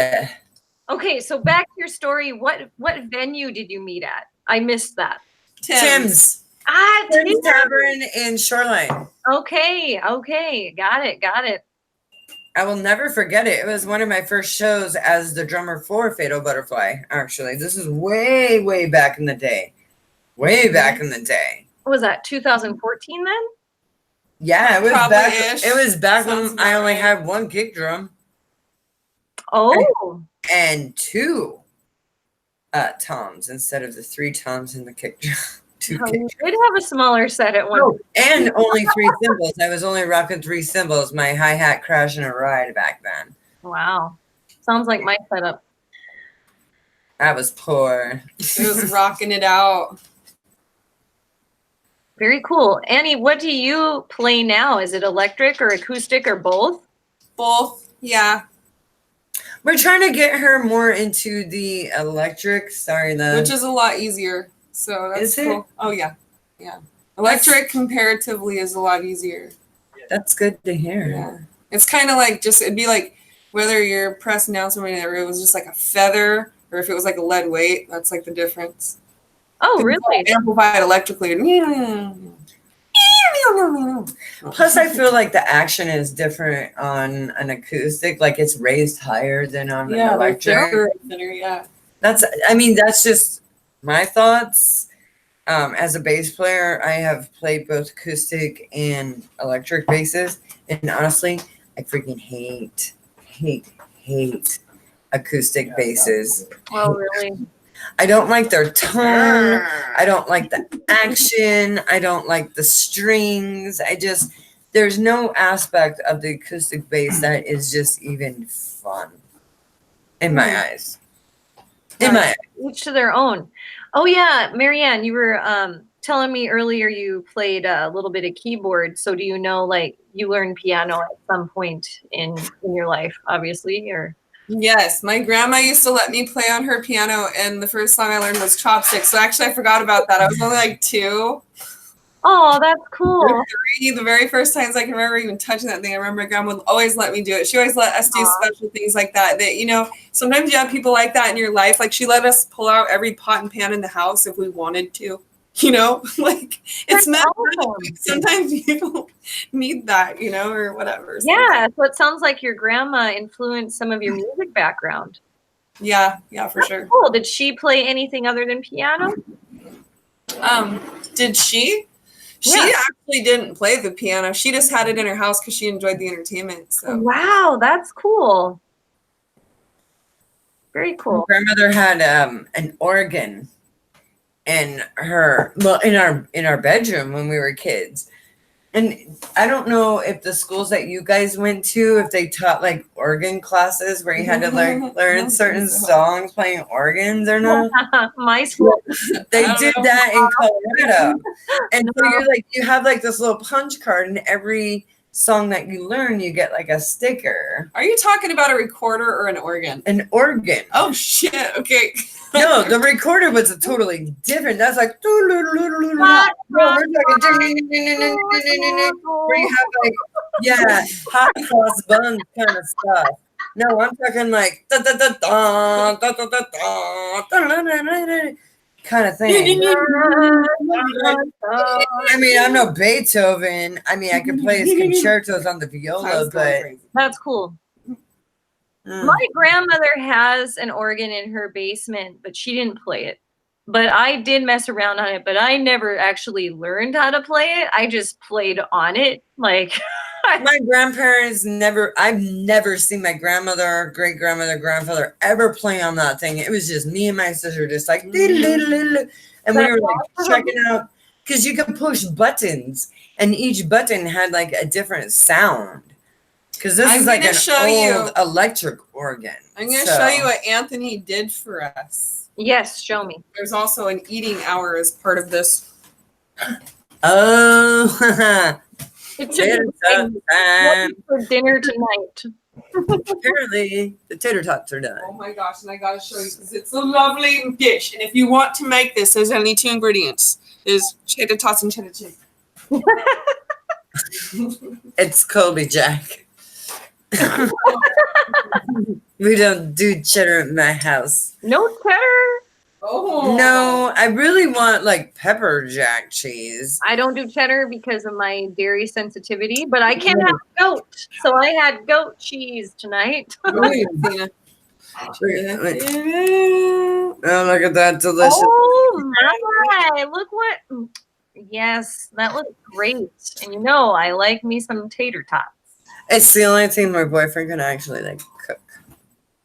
Okay, so back to your story. What venue did you meet at? I missed that. Tim's. Tim's Tavern in Shoreline. Okay, got it. I will never forget it. It was one of my first shows as the drummer for Fatal Butterfly, actually. This is way, way back in the day. Way back in the day. What was that, 2014 then? Yeah, it was Probably-ish. back. It was back Sounds when I about only right. had one kick drum Oh. and two toms instead of the three toms in the kick drum. Two Oh, kick you did have a smaller set at one. Oh, and only three cymbals. I was only rocking three cymbals. My hi-hat crash and a ride back then. Wow. Sounds like my setup. I was poor. It was rocking it out. Very cool. Annie, what do you play now? Is it electric or acoustic or both? Both, yeah. We're trying to get her more into the electric. Sorry, Which is a lot easier. So that's Is it? cool. Oh yeah. Yeah. Electric comparatively is a lot easier. That's good to hear. Yeah. It's kind of like it'd be like whether you're pressing down somebody or it was just like a feather or if it was like a lead weight. That's like the difference. Oh, really? Amplified electrically. Plus, I feel like the action is different on an acoustic. Like it's raised higher than on an electric. Yeah. That's just my thoughts. As a bass player, I have played both acoustic and electric basses, and honestly, I freaking hate acoustic basses. Oh, really? I don't like their tone. I don't like the action. I don't like the strings. There's no aspect of the acoustic bass that is just even fun in my eyes. Each to their own. Oh yeah, Marianne, you were telling me earlier you played a little bit of keyboard. So do you know, like, you learned piano at some point in your life, obviously, or? Yes, my grandma used to let me play on her piano, and the first song I learned was Chopsticks. So actually, I forgot about that. I was only like 2. Oh, that's cool. Or 3. The very first times I can remember even touching that thing, I remember my grandma would always let me do it. She always let us do special things like that. That, you know, sometimes you have people like that in your life. Like she let us pull out every pot and pan in the house if we wanted to. You know, like it's not. Awesome. Sometimes people need that, you know, or whatever. Yeah, so it sounds like your grandma influenced some of your music background. Yeah, for sure. Cool. Did she play anything other than piano? Did she? She actually didn't play the piano. She just had it in her house because she enjoyed the entertainment. So wow, that's cool. Very cool. My grandmother had an organ in our bedroom when we were kids. And I don't know if the schools that you guys went to, if they taught like organ classes where you had to learn certain songs playing organs or not. My school. They did that in Colorado. And so you have like this little punch card, and every song that you learn, you get like a sticker. Are you talking about a recorder or an organ? An organ. Oh shit. Okay. No, the recorder was a totally different. That's like where you have like hot cross buns kind of stuff. No, I'm talking like kind of thing. I mean, I'm no Beethoven. I mean, I could play his concertos on the viola, but that's cool. My grandmother has an organ in her basement, but she didn't play it. But I did mess around on it, but I never actually learned how to play it. I just played on it. Like my grandparents I've never seen my grandmother, great grandmother, grandfather ever play on that thing. It was just me and my sister just like, and we were like checking out, because you could push buttons and each button had like a different sound. Because this is like an old electric organ. I'm going to show you what Anthony did for us. Yes, show me. There's also an eating hour as part of this. Oh, it's time for dinner tonight. Apparently, the tater tots are done. Oh my gosh, and I got to show you because it's a lovely dish. And if you want to make this, there's only 2 ingredients. There's tater tots and cheddar cheese. It's Colby Jack. We don't do cheddar at my house. No cheddar? Oh. No, I really want like pepper jack cheese. I don't do cheddar because of my dairy sensitivity, but I can have goat. So I had goat cheese tonight. Oh, look at that, delicious. Oh my, look what, yes, that looks great. And you know, I like me some tater tots. It's the only thing my boyfriend can actually like cook.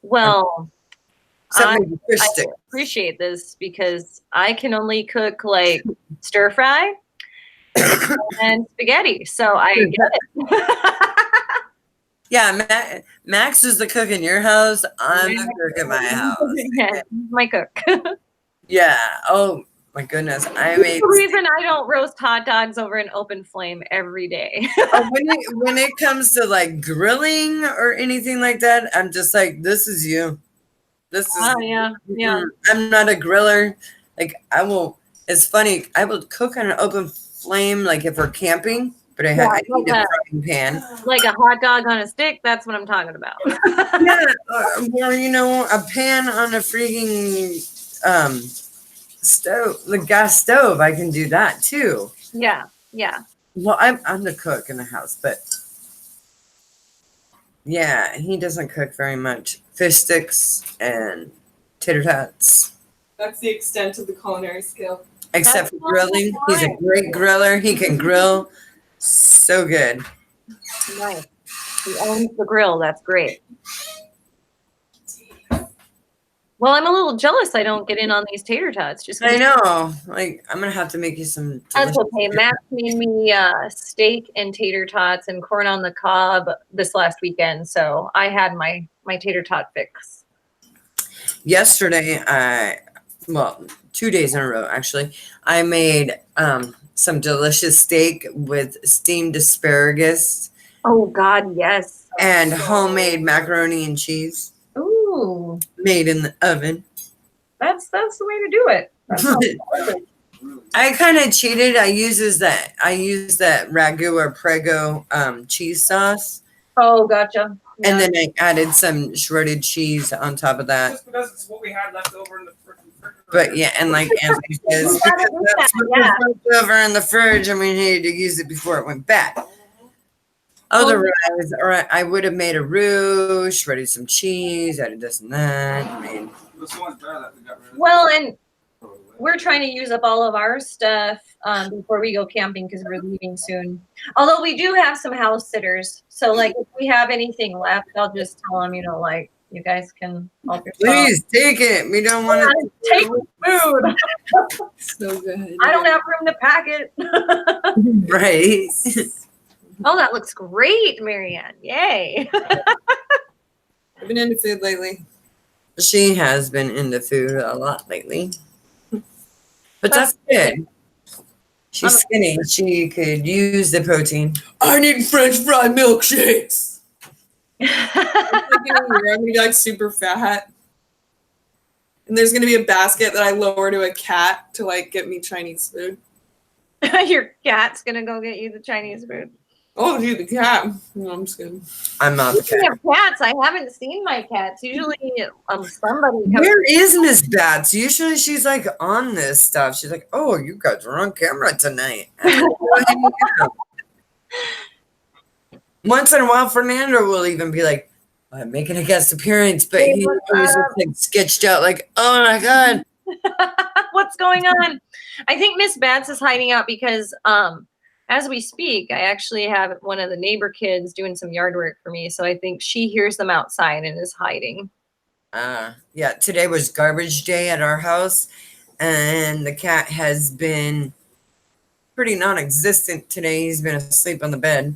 Well, I stick. appreciate this because I can only cook like stir fry and spaghetti. So I get it. Yeah, Max is the cook in your house. I'm the cook at my house. Yeah, my cook. Yeah. Oh my goodness. The reason I don't roast hot dogs over an open flame every day. When it comes to like grilling or anything like that, I'm just like, this is you. This is yeah. I'm not a griller. Like it's funny, I will cook on an open flame like if we're camping, but I need a frying pan. Like a hot dog on a stick. That's what I'm talking about. Yeah, or a pan on a freaking stove, the gas stove. I can do that too. Yeah. Well, I'm the cook in the house, but yeah, he doesn't cook very much. Fish sticks and tater tots. That's the extent of the culinary skill. Except for grilling. He's a great griller. He can grill so good. Nice. He owns the grill. That's great. Well, I'm a little jealous I don't get in on these tater tots. I know. Like, I'm going to have to make you some. That's okay. Matt made me steak and tater tots and corn on the cob this last weekend. So I had my tater tot fix. Yesterday, 2 days in a row, actually, I made some delicious steak with steamed asparagus. Oh, God, yes. And homemade macaroni and cheese. Ooh. Made in the oven. That's the way to do it. I kind of cheated. I used that ragu or prego cheese sauce. Oh, gotcha. Yeah. And then I added some shredded cheese on top of that. Just because it's what we had left over in the refrigerator. But yeah, and like Anthony says, because that's what was left over in the fridge, and we needed to use it before it went bad. Otherwise, or I would have made a roux, shredded some cheese, added this and that. Well, and we're trying to use up all of our stuff before we go camping because we're leaving soon. Although we do have some house sitters. So, like, if we have anything left, I'll just tell them, you guys can help yourself. Please take it. We don't want to take food. So good. I don't have room to pack it. Right. Oh, that looks great, Marianne. Yay. I've been into food lately. She has been into food a lot lately. But that's good. She's skinny. She could use the protein. I need French fry milkshakes. I'm gonna be like super fat. And there's gonna be a basket that I lower to a cat to like get me Chinese food. Your cat's gonna go get you the Chinese food. Oh, dude, the cat. No, I'm just kidding. I'm not the cat. Speaking of cats, I haven't seen my cats. Usually, somebody. Where is Miss Bats? Usually, she's like on this stuff. She's like, "Oh, you guys are on camera tonight." Once in a while, Fernando will even be like, "I'm making a guest appearance," but he always looks like sketched out, like, "Oh my god, what's going on?" I think Miss Bats is hiding out because as we speak, I actually have one of the neighbor kids doing some yard work for me. So I think she hears them outside and is hiding. Yeah, today was garbage day at our house, and the cat has been pretty non-existent today. He's been asleep on the bed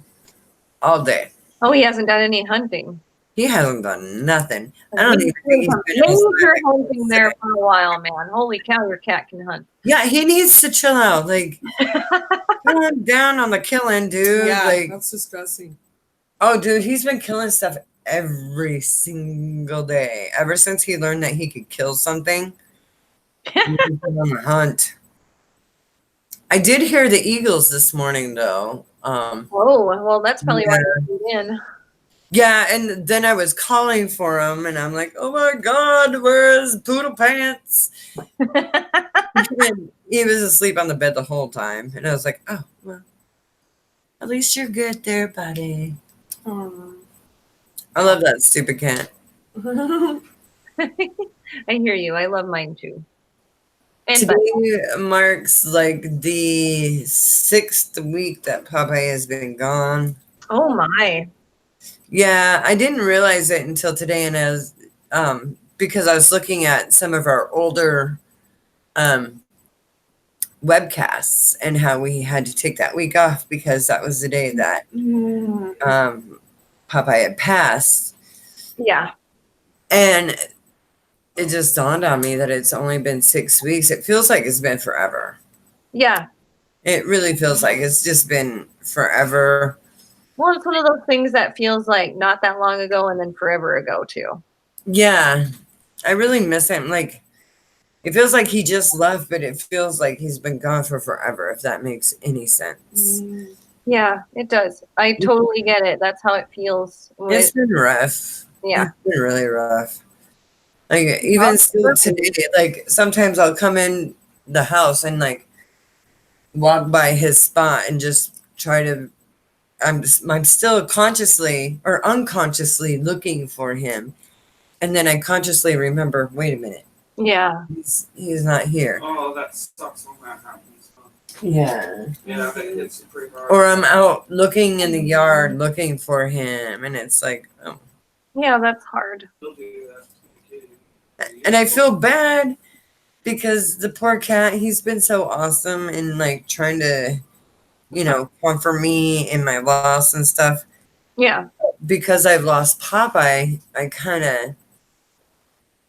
all day. Oh, he hasn't done any hunting. He hasn't done nothing. I don't even think he's been major hunting there for a while, man. Holy cow, your cat can hunt. Yeah, he needs to chill out. Like, calm down on the killing, dude. Yeah, like, that's disgusting. Oh, dude, he's been killing stuff every single day. Ever since he learned that he could kill something, he's been on the hunt. I did hear the eagles this morning, though. Oh, well, that's probably why they're in. Yeah, and then I was calling for him, and I'm like, "Oh my God, where's Poodle Pants?" He was asleep on the bed the whole time, and I was like, "Oh, well, at least you're good there, buddy." Oh. I love that stupid cat. I hear you. I love mine too. And today marks like the 6th week that Popeye has been gone. Oh my. Yeah, I didn't realize it until today, and as because I was looking at some of our older webcasts and how we had to take that week off because that was the day that Popeye had passed. Yeah. And it just dawned on me that it's only been 6 weeks. It feels like it's been forever. Yeah. It really feels like it's just been forever. Well, it's one of those things that feels like not that long ago and then forever ago, too. Yeah. I really miss him. Like, it feels like he just left, but it feels like he's been gone for forever, if that makes any sense. Yeah, it does. I totally get it. That's how it feels. It's been rough. Yeah. It's been really rough. Like even still today, like sometimes I'll come in the house and like walk by his spot and just try to. I'm still consciously or unconsciously looking for him, and then I consciously remember. Wait a minute. Yeah. He's not here. Oh, that sucks when that happens. Yeah. Yeah, that hits you pretty hard. Or I'm out looking in the yard looking for him, and it's like, oh. Yeah, that's hard. They'll do that. And I feel bad because the poor cat, he's been so awesome and like trying to, comfort me in my loss and stuff. Yeah. Because I've lost Popeye, I kind of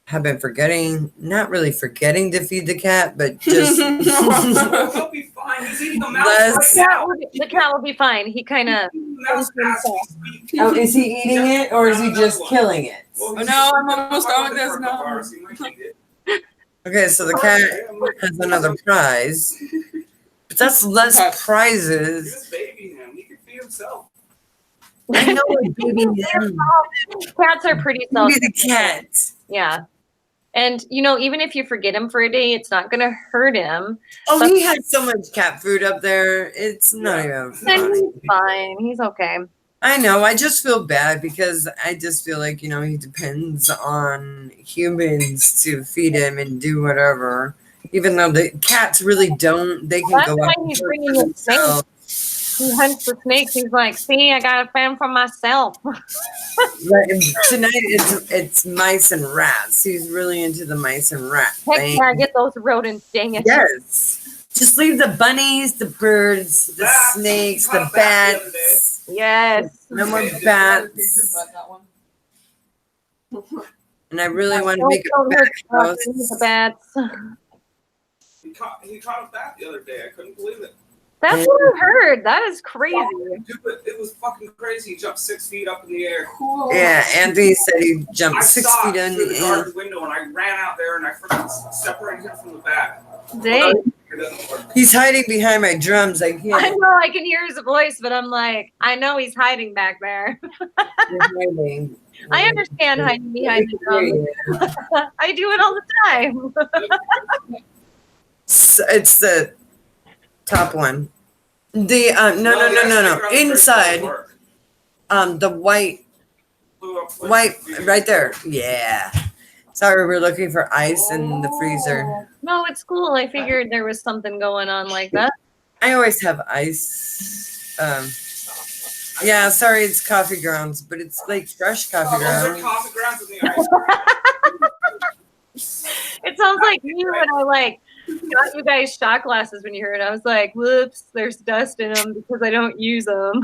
have been not really forgetting to feed the cat, but just He'll be fine. He's eating a mouse Less- right now. The cat will be fine. He kind of. Mouse as we speak. Oh, is he eating it or is he just killing it? Well, Oh, he's no, I'm just- almost done with this for a now. couple hours. He might eat it. Okay, so the cat has another prize. But that's less Okay. You prizes. just baby him. He can feed himself. I know what baby him. Cats are pretty self. Maybe the cat. Yeah. And, even if you forget him for a day, it's not going to hurt him. Oh, he has so much cat food up there. It's not even And funny. he's fine. He's okay. I know. I just feel bad because I just feel like, he depends on humans to feed him and do whatever. Even though the cats really don't, they can That's go why out and he's work bringing for in snakes. themselves. He hunts the snakes. He's like, see, I got a fan for myself. But tonight it's mice and rats. He's really into the mice and rat Heck thing. yeah, get those rodents, dang it. Yes. Just leave the bunnies, the birds, the Bats. snakes, He the caught a bat the other bats. Yes. No more But bats. that one. And I really want to Don't make a hurt bat the house. bats. He caught a bat the other day. I couldn't believe it. That's what I heard. That is crazy. Dude, but it was fucking crazy. He jumped 6 feet up in the air. Cool. Yeah, Anthony said he jumped I 6 saw feet it in through the the air. garden window, and I ran out there and I freaking separated him from the bat. Dang. It doesn't work. He's hiding behind my drums. I I can't. know I can hear his voice, but I'm like, I know he's hiding back there. He's hiding. I understand hiding behind the drum. I do it all the time. It's the top one. The no. Inside, the white right there. Yeah. Sorry, we're looking for ice in the freezer. No, it's cool. I figured there was something going on like that. I always have ice. Yeah, sorry, it's coffee grounds, but it's like fresh coffee Those are grounds. coffee grounds in the ice. It sounds like me when I got you guys shot glasses when you heard it. I was like, whoops, there's dust in them because I don't use them.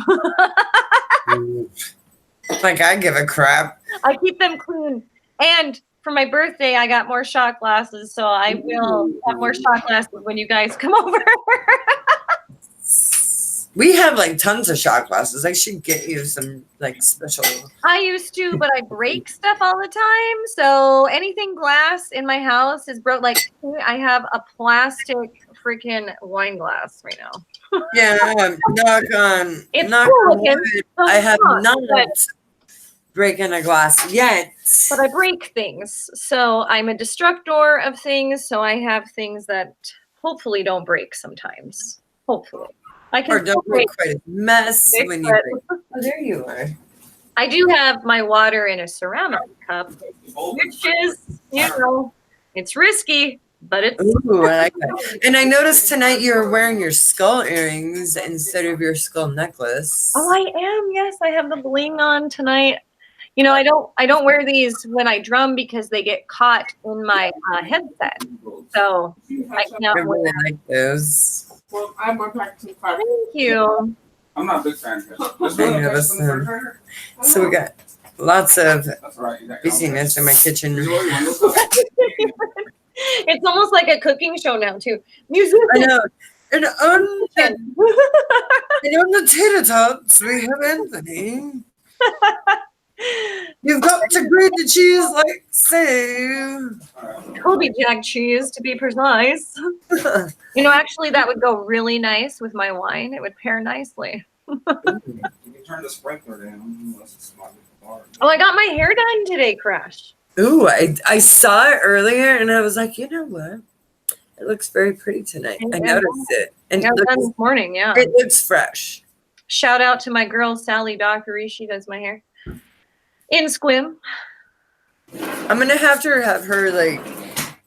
Like I give a crap. I keep them clean. And for my birthday, I got more shot glasses, so I will have more shot glasses when you guys come over. We have like tons of shot glasses. I should get you some like special. I used to, but I break stuff all the time. So anything glass in my house is broke. Like I have a plastic freaking wine glass right now. Yeah, knock It's on cool looking. wood. So I have it's not but- breaking a glass yet. But I break things. So I'm a destructor of things. So I have things that hopefully don't break sometimes. Hopefully. I Or can don't make quite a mess Fix when you it. break. Oh, there you are. I do have my water in a ceramic cup, which is, it's risky, but it's Ooh, I like that. And I noticed tonight you were wearing your skull earrings instead of your skull necklace. Oh, I am. Yes, I have the bling on tonight. I don't wear these when I drum because they get caught in my headset. So I I can't wear. really like those. Well, I have more practicing class. Thank you. I'm not a big fan of it. I noticed them. So we got lots of That's right. You got busyness in my kitchen. It's almost like a cooking show now too. Music. I know. And on the tater tots, we have Anthony. You've got to grate the cheese like so. Kobe Jack cheese, to be precise. Actually, that would go really nice with my wine. It would pair nicely. You can turn the sprinkler down unless it's not dark. Oh, I got my hair done today, Crush. Ooh, I saw it earlier and I was like, you know what? It looks very pretty tonight. I noticed it. And I got it done this morning, yeah. it looks fresh. Shout out to my girl, Sally Dockery. She does my hair. In Squim. I'm going to have her like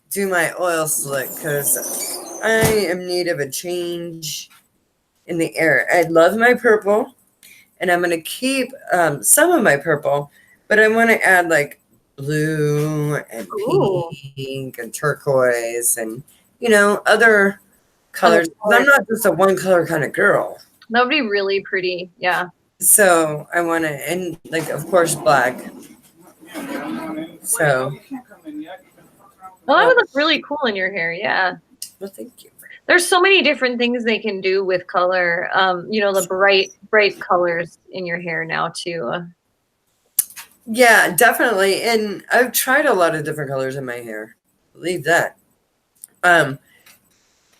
do my oil slick because I am in need of a change in the air. I love my purple and I'm going to keep some of my purple, but I want to add like blue and pink and turquoise and, you know, other colors. I'm not just a one color kind of girl. That would be really pretty. Yeah. So I want to, and like, of course, black. So. Well, that would look really cool in your hair. Yeah. Well, thank you. There's so many different things they can do with color. You know, the bright colors in your hair now too. Yeah, definitely. And I've tried a lot of different colors in my hair. Believe that.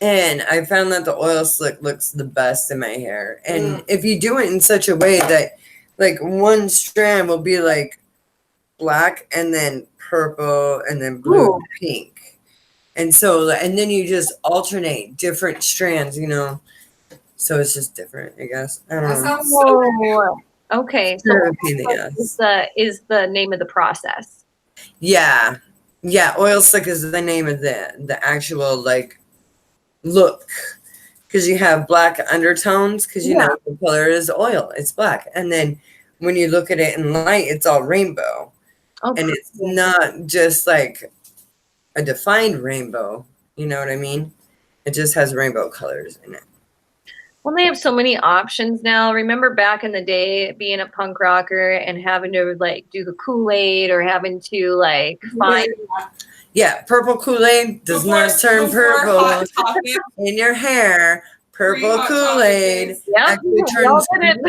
And I found that the oil slick looks the best in my hair. And if you do it in such a way that like one strand will be like black and then purple and then blue and pink. And so, and then you just alternate different strands, you know. So it's just different, I guess. I don't know. Sounds so okay. So is the name of the process. Yeah. Yeah, oil slick is the name of the actual like look, because you have black undertones because you know the color is oil, it's black, and then when you look at it in light it's all rainbow. And it's not just like a defined rainbow, you know what I mean? It just has rainbow colors in it. Well, they have so many options now. Remember back in the day being a punk rocker and having to like do the Kool-Aid or having to like find purple Kool-Aid does not turn purple in your hair. Purple Kool-Aid actually turns green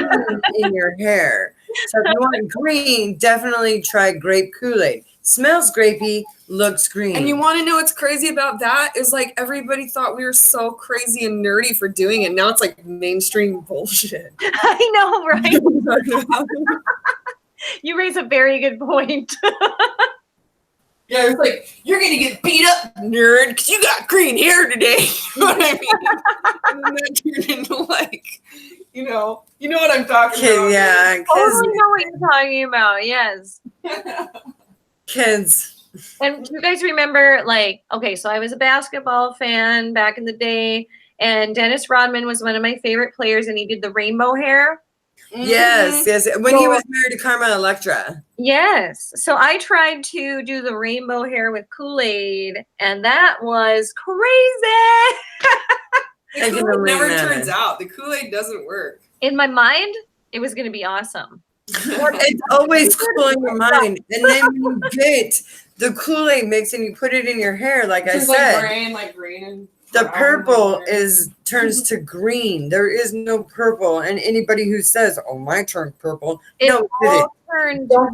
in your hair. So if you want green, definitely try grape Kool-Aid. Smells grapey, looks green. And you want to know what's crazy about that is like everybody thought we were so crazy and nerdy for doing it. Now it's like mainstream bullshit. I know, right? You raise a very good point. Yeah, it's like, you're going to get beat up, nerd, because you got green hair today. You know what I mean? And then that turned into like, you know what I'm talking about. Yeah. Totally know what you're talking about, yes. Kids. And do you guys remember, like, okay, so I was a basketball fan back in the day, and Dennis Rodman was one of my favorite players, and he did the rainbow hair. Yes. When he was married to Carmen Electra. Yes. So I tried to do the rainbow hair with Kool-Aid, and that was crazy. The Kool-Aid never turns out. The Kool-Aid doesn't work. In my mind, it was going to be awesome. It's always cool in your mind. And then when you get the Kool-Aid mix and you put it in your hair, like I said, like rain. the purple turns to green. There is no purple. And anybody who says, oh, mine turned purple, don't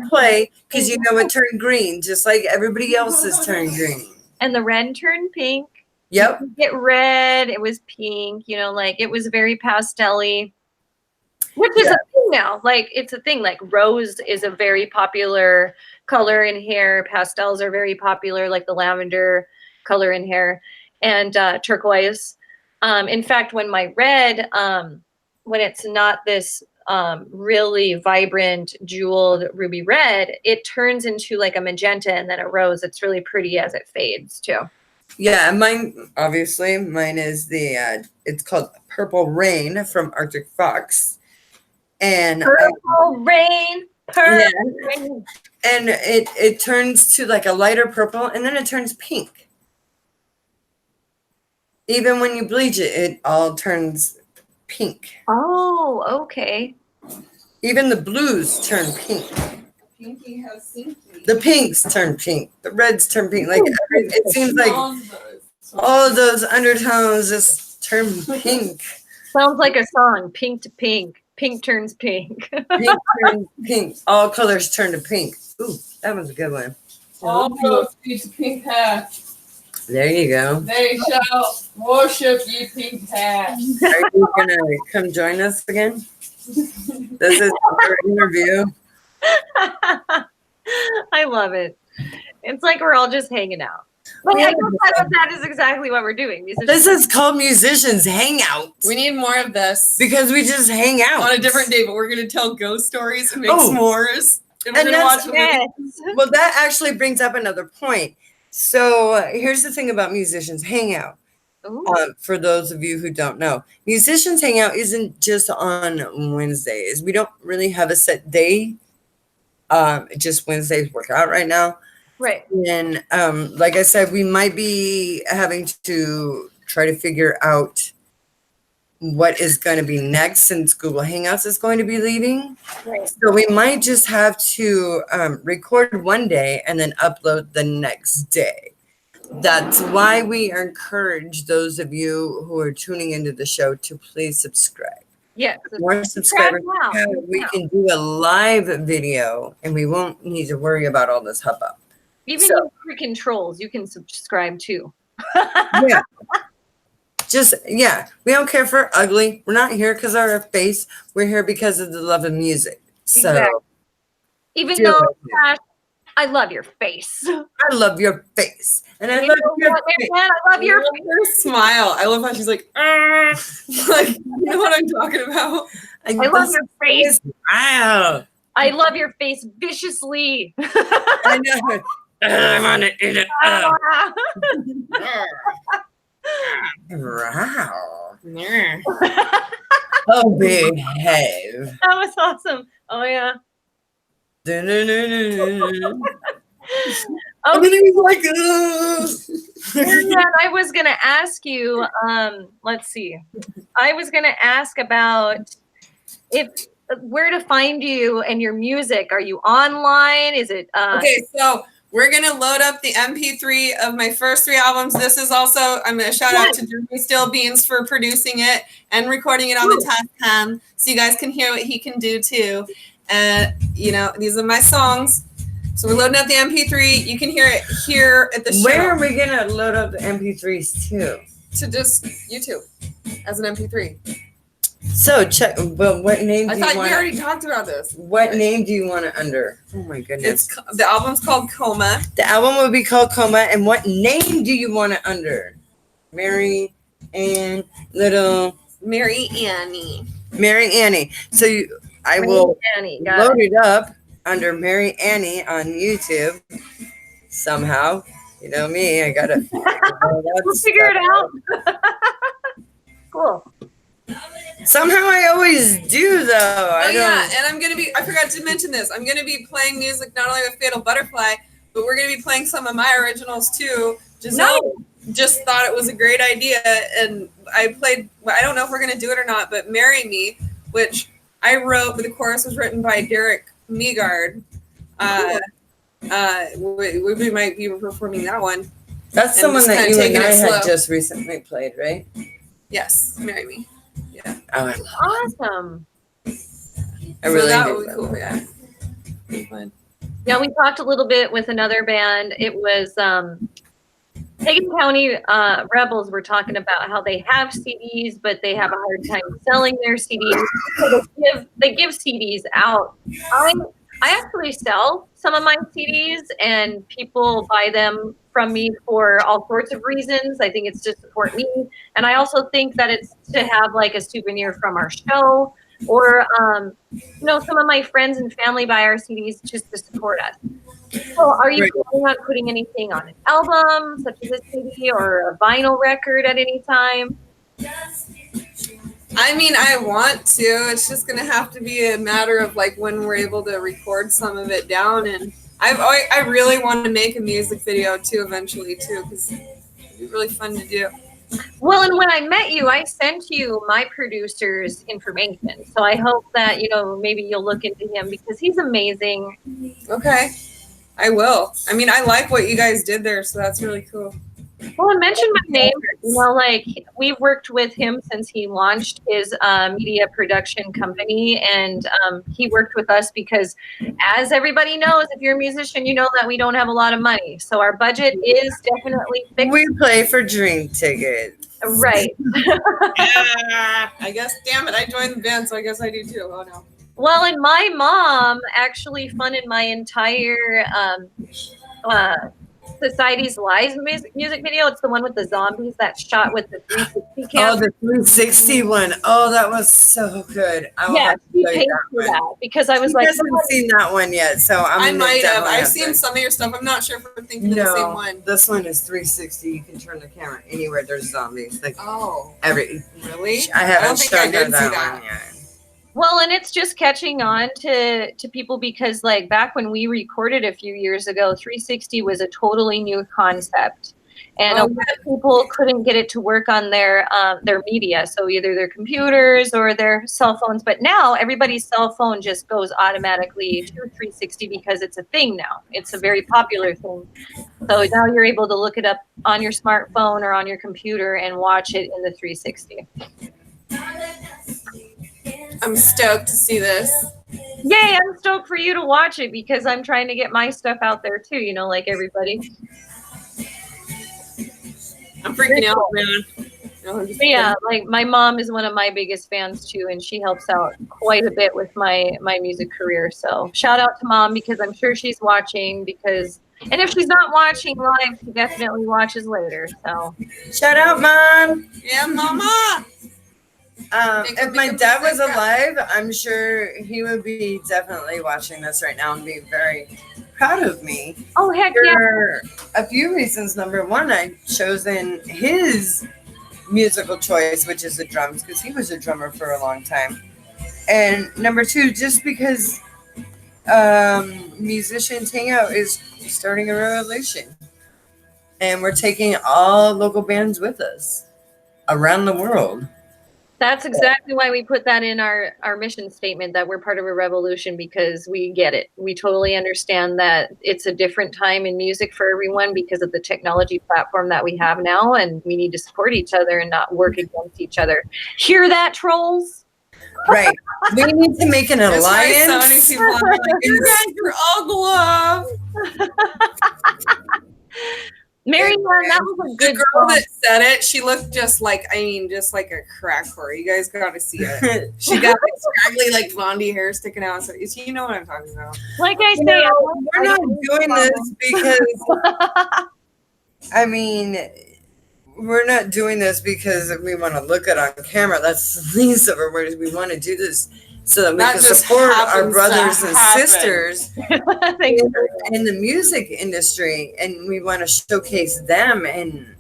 play, because you know it turned green, just like everybody else's turned green. And the red turned pink. Yep. You get red, it was pink, you know, like it was very pastel-y. Which is a thing now. Like, it's a thing. Like, rose is a very popular color in hair. Pastels are very popular, like the lavender color in hair. And turquoise. In fact, when my red, when it's not this really vibrant, jeweled ruby red, it turns into like a magenta and then a rose. It's really pretty as it fades, too. Yeah, mine is it's called Purple Rain from Arctic Fox. And Purple Rain. And it turns to like a lighter purple and then it turns pink. Even when you bleach it, it all turns pink. Oh, okay. Even the blues turn pink. Pinky has sinky. The pinks turn pink. The reds turn pink. Like it seems like all of those undertones just turn pink. Sounds like a song. Pink to pink. Pink turns pink. Pink turns pink. All colors turn to pink. Ooh, that was a good one. All roads lead to pink hair. There you go. They shall worship ye pink hair. Are you gonna come join us again? This is our interview. I love it. It's like we're all just hanging out. But I guess that is exactly what we're doing. This is called Musicians Hangout. We need more of this. Because we just hang out. On a different day, but we're going to tell ghost stories and make s'mores. And we're going to watch a movie. Well, that actually brings up another point. So here's the thing about Musicians Hangout. For those of you who don't know, Musicians Hangout isn't just on Wednesdays. We don't really have a set day. Just Wednesdays work out right now. Right. And like I said, we might be having to try to figure out what is going to be next since Google Hangouts is going to be leaving. Right. So we might just have to record one day and then upload the next day. That's why we encourage those of you who are tuning into the show to please subscribe. Yes. More subscribers, we can do a live video and we won't need to worry about all this hubbub. Even your freaking trolls, you can subscribe too. Yeah. We don't care if we're ugly. We're not here because of our face. We're here because of the love of music. So, exactly. Even though, Josh, I love your face. I love your face. And I love your face. I love your smile. I love how she's like, like, you know what I'm talking about? I love your face. Wow. I love your face viciously. I know. I want to eat it up. Wow. Oh, behave. That was awesome. Oh, yeah. And then he was like, and I was going to ask you, let's see. I was going to ask about where to find you and your music. Are you online? Is it? Okay, so we're going to load up the MP3 of my first 3 albums. This is also, I'm going to shout out to Jeremy Still Beans for producing it and recording it on the Tascam so you guys can hear what he can do too. And, these are my songs. So we're loading up the MP3. You can hear it here at the show. Where are we going to load up the MP3s to? To just YouTube as an MP3. So check. Well, what name do you want? I thought we already talked about this. What name do you want it under? Oh my goodness! The album's called Coma. The album will be called Coma. And what name do you want it under? Mary Ann Little. Mary Annie. Mary Annie. So I will load it up under Mary Annie on YouTube somehow. You know me. I gotta. We'll figure it out. Cool. Somehow I always do, though. And I forgot to mention this. I'm going to be playing music not only with Fatal Butterfly, but we're going to be playing some of my originals too. Giselle just thought it was a great idea. And I don't know if we're going to do it or not, but Marry Me, which I wrote, but the chorus was written by Derek Meagard. We might be performing that one. That's someone that you and I had just recently played, right? Yes, Marry Me. Yeah. Oh, I love awesome. I really that do. would be cool. Yeah. Fun. Yeah, we talked a little bit with another band. It was Pagan County Rebels were talking about how they have CDs, but they have a hard time selling their CDs. So they give CDs out. I actually sell some of my CDs, and people buy them from me for all sorts of reasons. I think it's to support me, and I also think that it's to have like a souvenir from our show, or some of my friends and family buy our CDs just to support us. So are you planning on putting anything on an album, such as a CD or a vinyl record at any time? I mean, I want to. It's just going to have to be a matter of like when we're able to record some of it down. And I really want to make a music video too eventually too, because it'd be really fun to do. Well, and when I met you, I sent you my producer's information. So I hope that, maybe you'll look into him because he's amazing. Okay. I will. I mean, I like what you guys did there, so that's really cool. Well, I mentioned my name. We've worked with him since he launched his media production company, and he worked with us because, as everybody knows, if you're a musician, you know that we don't have a lot of money. So our budget is definitely fixed. We play for drink tickets. Right. I guess, damn it, I joined the band, so I guess I do too. Oh, no. Well, and my mom actually funded my entire Society's Lies music video. It's the one with the zombies that shot with the 360 camera. Oh, the 360 one. Oh, that was so good. I will Yeah, have to she show you paid that for one. that because I was She like, hasn't seen that one yet, so I might have. I've to. seen some of your stuff. I'm not sure if we're thinking of the same No, one. this one is 360. You can turn the camera anywhere there's zombies. Like Oh, every. really? I haven't don't think I shown her did see that that. one yet. well, and it's just catching on to people because like back when we recorded a few years ago, 360 was a totally new concept. And a lot of people couldn't get it to work on their media, so either their computers or their cell phones. But now everybody's cell phone just goes automatically to 360 because it's a thing now. It's a very popular thing. So now you're able to look it up on your smartphone or on your computer and watch it in the 360. I'm stoked to see this. Yay, I'm stoked for you to watch it because I'm trying to get my stuff out there too, you know, like everybody. I'm freaking out, man. No, Yeah, like my mom is one of my biggest fans too, and she helps out quite a bit with my music career. So shout out to mom because I'm sure she's watching and if she's not watching live, she definitely watches later. So Shout out, Mom. Yeah, mama. If my dad was alive, I'm sure he would be definitely watching this right now and be very proud of me. Oh, heck yeah. For a few reasons. Number one, I've chosen his musical choice, which is the drums, because he was a drummer for a long time. And number two, just because Musicians Hangout is starting a revolution. And we're taking all local bands with us around the world. That's exactly why we put that in our mission statement, that we're part of a revolution, because we get it. We totally understand that it's a different time in music for everyone because of the technology platform that we have now, and we need to support each other and not work against each other. Hear that, trolls? Right. We need to make an That's why alliance. so many people are like, you guys are all glove. Mary, that was a The good girl song. that said it, she looked just like a crack whore. You guys got to see it. She got like scraggly, like blondie hair sticking out. So you know what I'm talking about. Like I say, We're not doing this because, I mean, we're not doing this because we want to look it on camera. That's the least of our worries. We want to do this so that we That can just support our happens to brothers and happen. sisters in the music industry, and we want to showcase them. And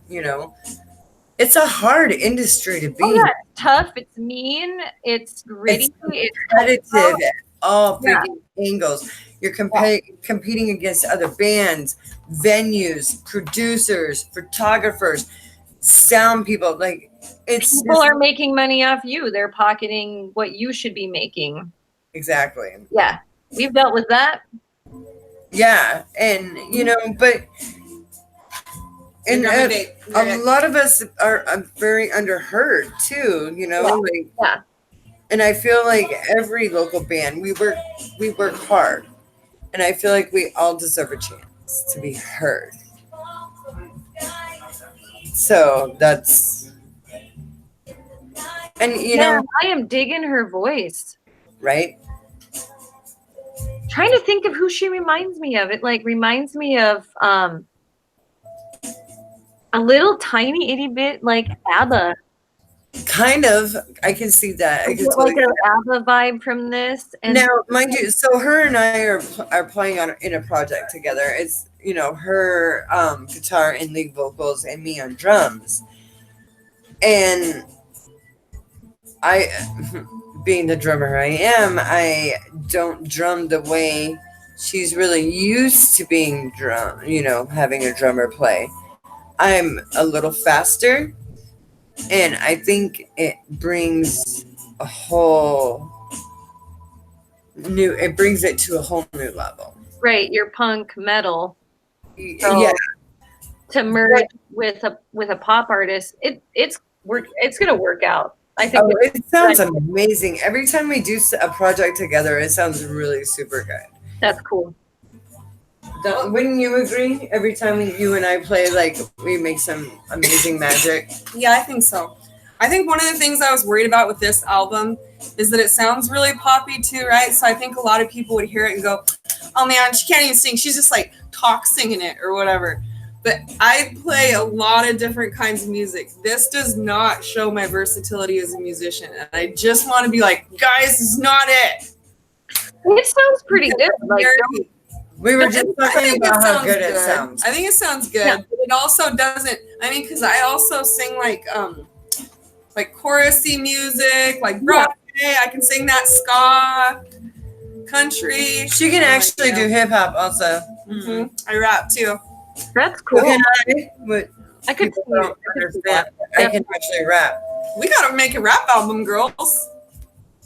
it's a hard industry to be. Oh, yeah, it's tough. It's mean. It's gritty. It's competitive at all Yeah. freaking angles. You're competing against other bands, venues, producers, photographers, sound people. Like people are making money off you. They're pocketing what you should be making. exactly. Yeah, we've dealt with that. Yeah, and but and a lot of us are very underheard too. Yeah. And I feel like every local band, we work hard, and I feel like we all deserve a chance to be heard. So that's, and I am digging her voice. right? Trying to think of who she reminds me of. It like reminds me of a little tiny itty bit like ABBA. Kind of, I can see that. I can Like totally an ABBA vibe from this. And now, mind you, so her and I are playing in a project together. It's her guitar and lead vocals, and me on drums. And I, being the drummer I am, I don't drum the way she's really used to being having a drummer play. I'm a little faster, and I think it brings a whole new, it brings it to a whole new level. Right, you're punk metal. So, yeah. To merge with a pop artist, it's gonna work out. I think it sounds amazing. Every time we do a project together, it sounds really super good. That's cool. Wouldn't you agree? Every time you and I play, like, we make some amazing magic. Yeah, I think so. I think one of the things I was worried about with this album is that it sounds really poppy too, right? So I think a lot of people would hear it and go, oh man, she can't even sing. She's just like talk singing it or whatever. But I play a lot of different kinds of music. This does not show my versatility as a musician. And I just want to be like, guys, this is not it. It sounds pretty good. Like, we were just talking about how good it sounds. I think it sounds good, Yeah. but it also doesn't. I mean, because I also sing like chorusy music, like Broadway. I can sing that ska, country. She can actually do hip hop also. Mm-hmm. I rap too. that's cool. Can I? But I could people don't understand. I can actually rap. We gotta make a rap album, girls.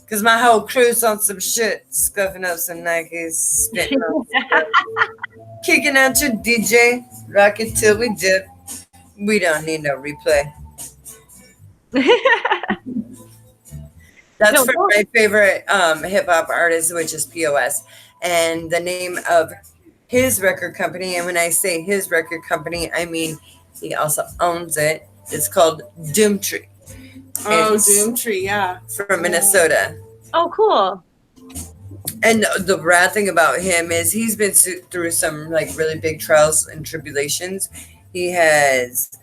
Because my whole crew's on some shit, scuffing up some Nikes, spitting on kicking out your DJ, rock it till we dip. We don't need no replay. That's No, from my favorite hip hop artist, which is POS. And the name of his record company, and when I say his record company, I mean he also owns it. It's called Doomtree. Oh, It's Doomtree, yeah. from Minnesota. Oh, cool. And the rad thing about him is he's been through some like really big trials and tribulations. He has,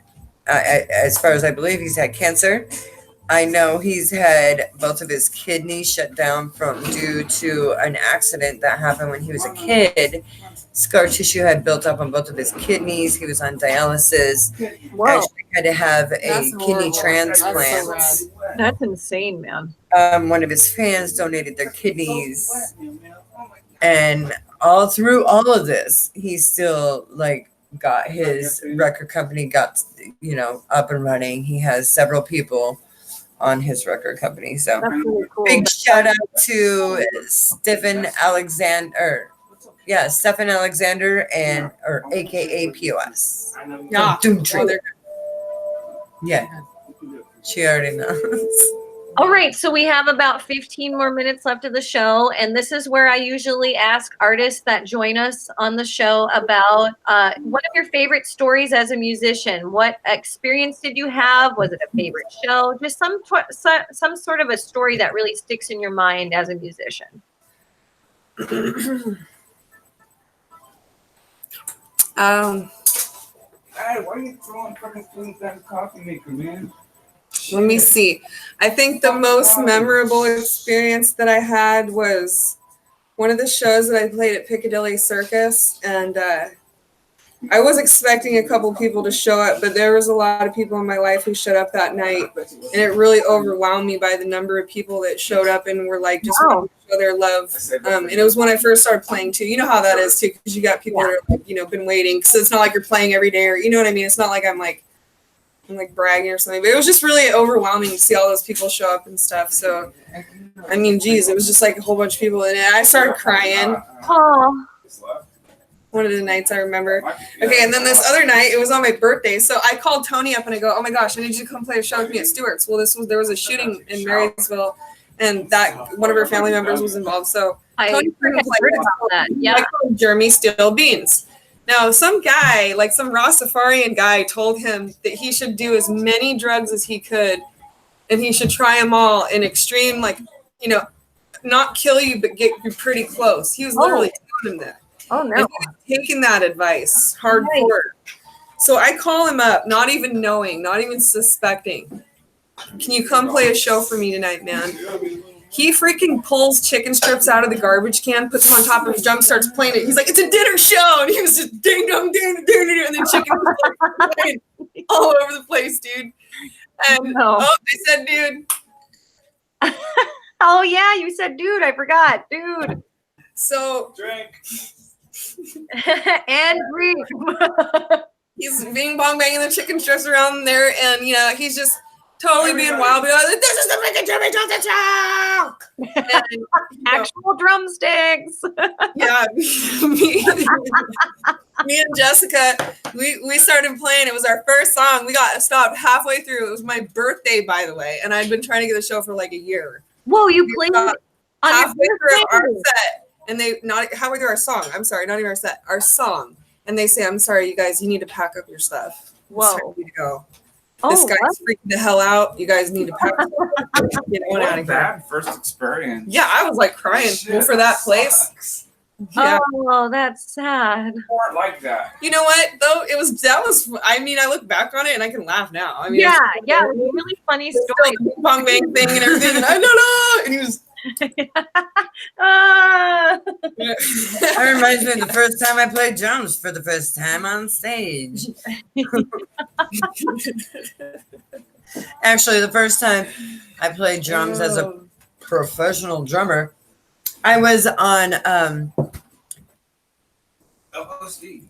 as far as I believe, he's had cancer. I know he's had both of his kidneys shut down due to an accident that happened when he was a kid. Scar tissue had built up on both of his kidneys. He was on dialysis. Whoa, Actually had to have a That's kidney horrible. transplant. That's so that's insane, man. One of his fans donated their kidneys, and all through all of this, he still like got his record company up and running. He has several people on his record company, so That's really cool. big shout out to Stephen Alexander and or AKA POS. Yeah. Doomtree. Oh, they're- Yeah, she already knows. All right, so we have about 15 more minutes left of the show, and this is where I usually ask artists that join us on the show about one of your favorite stories as a musician. What experience did you have? Was it a favorite show? Just some sort of a story that really sticks in your mind as a musician. Hey, why are you throwing fucking things at the coffee maker, man? Let me see. I think the most memorable experience that I had was one of the shows that I played at Piccadilly Circus, and I was expecting a couple people to show up, but there was a lot of people in my life who showed up that night, and it really overwhelmed me by the number of people that showed up and were like just wanting to show their love. And it was when I first started playing too. You know how that is too, because you got people that are like, been waiting. So it's not like you're playing every day, or you know what I mean. It's not like I'm like bragging or something, but it was just really overwhelming to see all those people show up and stuff. So I mean, geez, it was just like a whole bunch of people, and I started crying. Oh, One of the nights I remember. Okay, and then this other night, it was on my birthday. So I called Tony up and I go, oh my gosh, I need you to come play a show with me at Stewart's. Well, there was a shooting in Marysville, and that one of her family members was involved. So Tony heard about that. Yeah. I called Jeremy Steele Beans. Now, some guy, like some Rastafarian guy, told him that he should do as many drugs as he could, and he should try them all in extreme, not kill you, but get you pretty close. He was literally telling him that. Oh no. And he was taking that advice hardcore. So I call him up, not even knowing, not even suspecting. Can you come play a show for me tonight, man? He freaking pulls chicken strips out of the garbage can, puts them on top of his drum, starts playing it. He's like, it's a dinner show. And he was just ding dong, ding, ding, ding, and then chicken was like playing all over the place, dude. And I said, dude. Oh yeah, you said dude. I forgot, dude. So Drink. And drink. He's bing bong banging the chicken strips around there, and he's just totally being wild. Like, this is the freaking Jimmy Johnson show. And, Actual drumsticks. Yeah, me and Jessica, we started playing. It was our first song. We got stopped halfway through. It was my birthday, by the way, and I'd been trying to get the show for like a year. Whoa, you played on halfway your through our birthday. set, and they not halfway through our song. I'm sorry, not even our set, our song. And they say, "I'm sorry, you guys, you need to pack up your stuff. Whoa. It's time for you to go." This Oh, guy's what? freaking the hell out. You guys need to pack. Get one out of here. Bad first experience. Yeah, I was like crying. Shit, Well, for that place. sucks. Yeah. Oh, that's sad. You weren't like that. You know what though? That was. I mean, I look back on it and I can laugh now. I mean, Yeah, it's yeah, it was a really funny still story. the ping pong bang thing and everything. And I don't know. And he was. Ah. That reminds me of the first time I played drums for the first time on stage. Actually, the first time I played drums as a professional drummer, I was on LSD.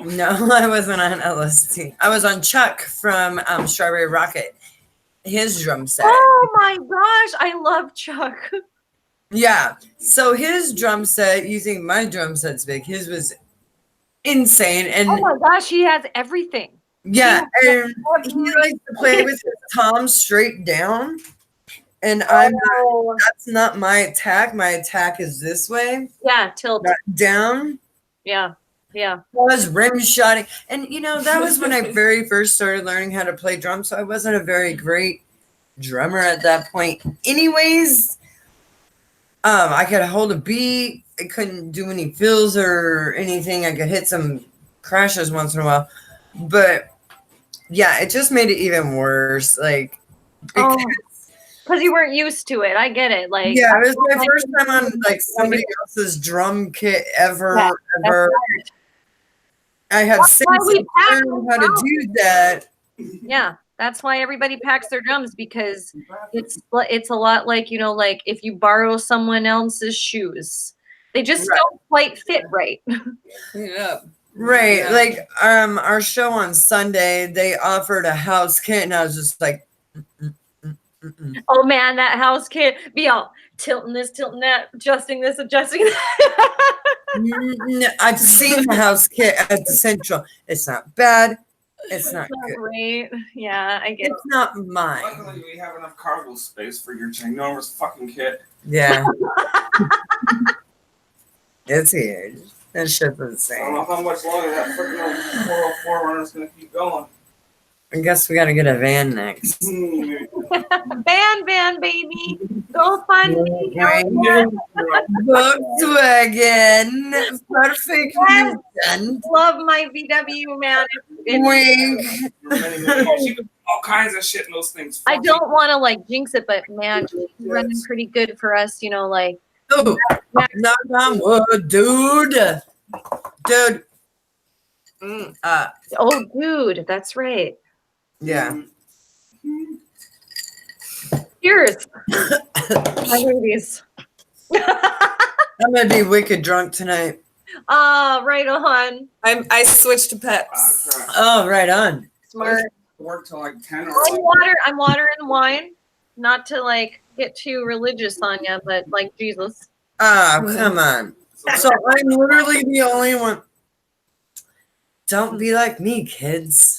no, I wasn't on LSD. I was on Chuck from Strawberry Rocket, his drum set. Oh my gosh, I love Chuck. Yeah. So his drum set, you think my drum set's big. His was insane. And Oh my gosh, he has everything. yeah, and he likes to play with his tom straight down. And Oh. that's not my attack. My attack is this way, Yeah, tilt. not down. Yeah, yeah. I was rim shotting. And that was when I very first started learning how to play drums. So I wasn't a very great drummer at that point. Anyways, I could hold a beat. I couldn't do any fills or anything. I could hit some crashes once in a while. But yeah, it just made it even worse. Like, Oh, because you weren't used to it. I get it. Like, yeah, it was my first time on like somebody else's drum kit ever. Yeah, ever. I have That's why since we pack learned how to do that. yeah, that's why everybody packs their drums, because it's a lot like, like if you borrow someone else's shoes, they just Right. don't quite fit right. Yeah. Right. Yeah. Like our show on Sunday, they offered a house kit and I was just like Oh man, that house kit be all tilting this, tilting that, adjusting this, adjusting that. I've seen the house kit at the Central. It's not bad. It's not good. Great. Yeah, I get it. It's not mine. Luckily, we have enough cargo space for your ginormous fucking kit. Yeah. It's huge. That shit's I don't insane. know how much longer that freaking 404 runner is going to keep going. I guess we gotta get a van next. Van, baby. Go fund me. Volkswagen. Perfect reason. Love my VW, man. Wink. She could do all kinds of shit in those things. I don't want to like jinx it, but man, she's running pretty good for us. Like. Oh, knock on wood, dude. Dude. Oh, dude, that's right. Yeah. Cheers, my babies. I'm gonna be wicked drunk tonight. Right on. I switched to Peps. Crap. Oh, right on. Smart. Work till like 10 or I'm water and wine. Not to like get too religious on you, but like Jesus. Ah, come on. So I'm literally the only one. Don't be like me, kids.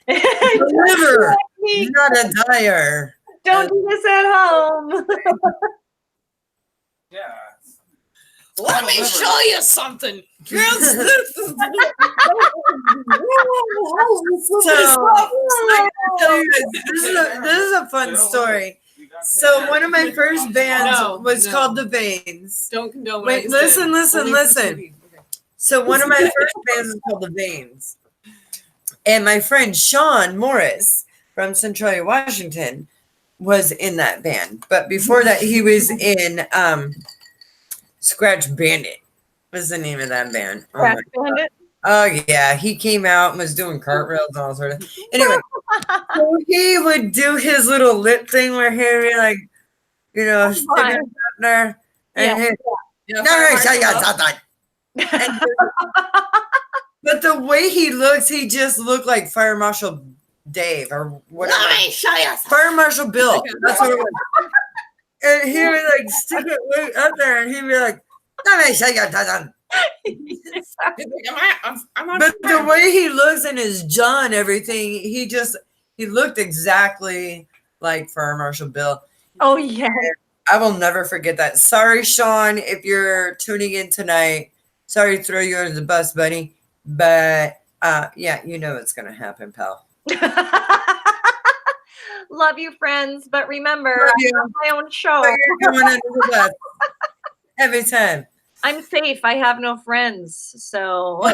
Deliver, not a dyer. Don't do this at home. Yeah. Let me show you something. Yes, this is this is a fun story. So one of my first bands was called The Veins. Don't condone. what Wait, I just listen, did. listen, Only listen. for TV. Okay. So one of my first bands was called The Veins. And my friend Sean Morris from Centralia, Washington was in that band. But before that, he was in Scratch Bandit was the name of that band. Oh, my God. Oh yeah, he came out and was doing cartwheels and all sort of. Anyway, so he would do his little lip thing where he would be like, stick it up there. And Yeah, but the way he looks, he just looked like Fire Marshal Dave or whatever. Let me show you. Fire Marshal Bill. That's what it was. And he would like stick it way up there, and he'd be like, "Let me show you." I'm on But the way he looks in his jaw and everything, he looked exactly like Fire Marshal Bill. Oh yeah. I will never forget that. Sorry, Sean, if you're tuning in tonight. Sorry to throw you under the bus, buddy. But yeah, you know what's gonna happen, pal. Love you, friends. But remember, Love I you. have my own show. So you're going under the bus every time. I'm safe. I have no friends. So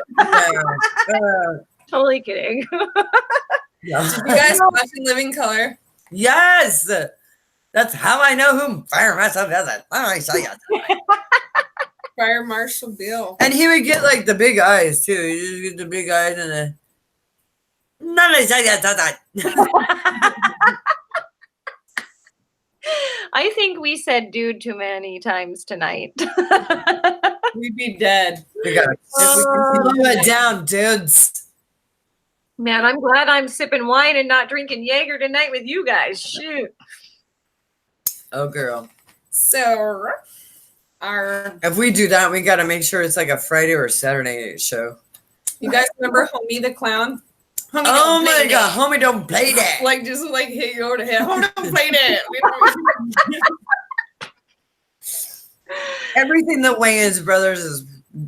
totally kidding. You guys watching Living Color? Yes, that's how I know who Fire Marshal does it. I saw you. Fire Marshal Bill. And he would get like the big eyes too. He just get the big eyes and the. I think we said dude too many times tonight. We'd be dead. We gotta slow it down, dudes. Man, I'm glad I'm sipping wine and not drinking Jaeger tonight with you guys. Shoot. Oh, girl. So, If we do that, we got to make sure it's like a Friday or Saturday show. you guys remember Homie the Clown? Homie Oh don't my play God, that. homie, don't play that. Like, just like hit you over the head. Homie don't play that. Everything that Wayans Brothers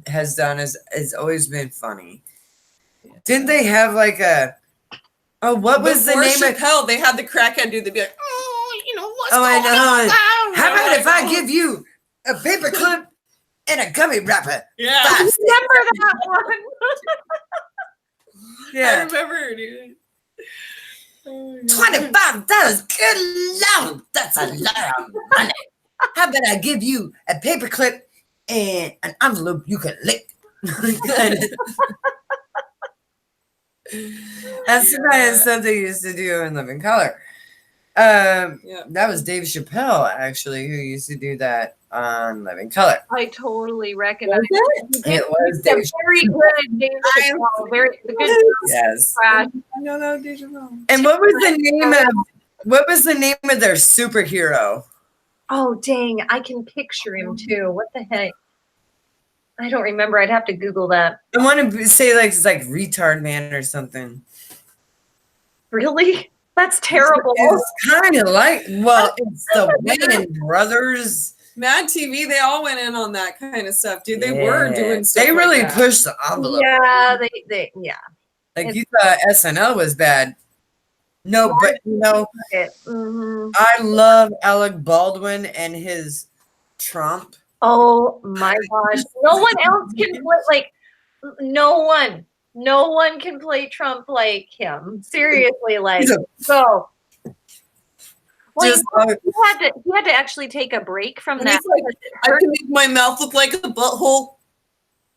has done has always been funny. Didn't they have like a? Oh, what was Before the name of? Chappelle, they had the crackhead dude. They'd be like, oh, you know what's Oh, I going know. on now? How about I'm if I like, give you a paper clip and a gummy wrapper? Yeah, Fast. Remember that one? I Yeah. remember, dude. Oh, God. $25. Good Lord, that's a lot of money. How about I give you a paper clip and an envelope you can lick? That's the kind of stuff they used to do in Living Color. That was Dave Chappelle, actually, who used to do that on Living Color. I totally recognize It was They're Dave very good. Dave Chappelle. Very the good Yes. trash. I know that Deja Vu. And what was the name of their superhero? Oh dang, I can picture him too. What the heck? I don't remember. I'd have to Google that. I want to say like it's like Retard Man or something. Really? That's terrible. It's kind of like, well, it's the Wayans Brothers. Mad TV, they all went in on that kind of stuff, dude. They were doing stuff. They like really that. pushed the envelope. Yeah, yeah. Like you thought SNL was bad. No, but you know, Mhm. I love Alec Baldwin and his Trump. Oh my gosh. No one else can play like no one can play Trump like him. Seriously, like He's a- so. Well, Just he had to actually take a break from And that. he's like, I can make my mouth look like a butthole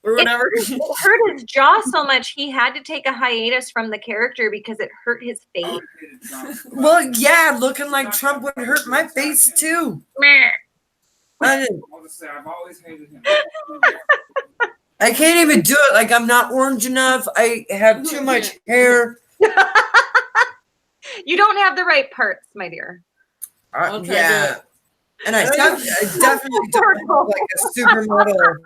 or whatever. It hurt his jaw so much he had to take a hiatus from the character because it hurt his face. well, yeah, looking like Trump would hurt my face too. Meh. I I've always hated him. can't even do it. Like I'm not orange enough. I have too much hair. You don't have the right parts, my dear. I'll try Yeah. to- And I definitely don't look like a supermodel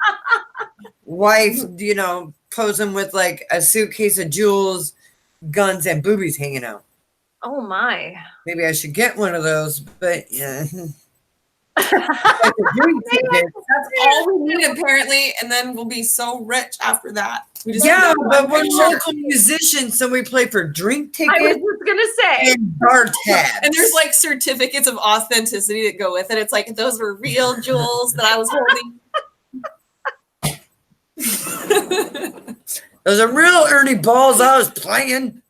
wife, you know, posing with like a suitcase of jewels, guns, and boobies hanging out. Oh my. Maybe I should get one of those, but yeah. Like a dream ticket. That's all we need, apparently, and then we'll be so rich after that. We just Yeah, need that but one we're picture. local musicians, so we play for drink I was tickets just gonna say. and bar tabs. And there's like certificates of authenticity that go with it. It's like those were real jewels that I was holding. Those are real Ernie balls I was playing.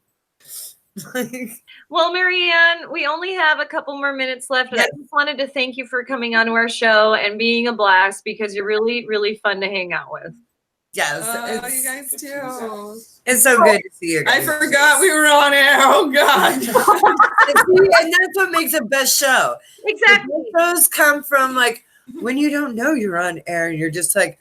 Well, Marianne, we only have a couple more minutes left, and I just wanted to thank you for coming on to our show and being a blast because you're really, really fun to hang out with. Yes, Oh, you guys too. it's so good to see you I guys. forgot we were on air. Oh God. And that's what makes a best show. Exactly. Those come from like when you don't know you're on air and you're just like,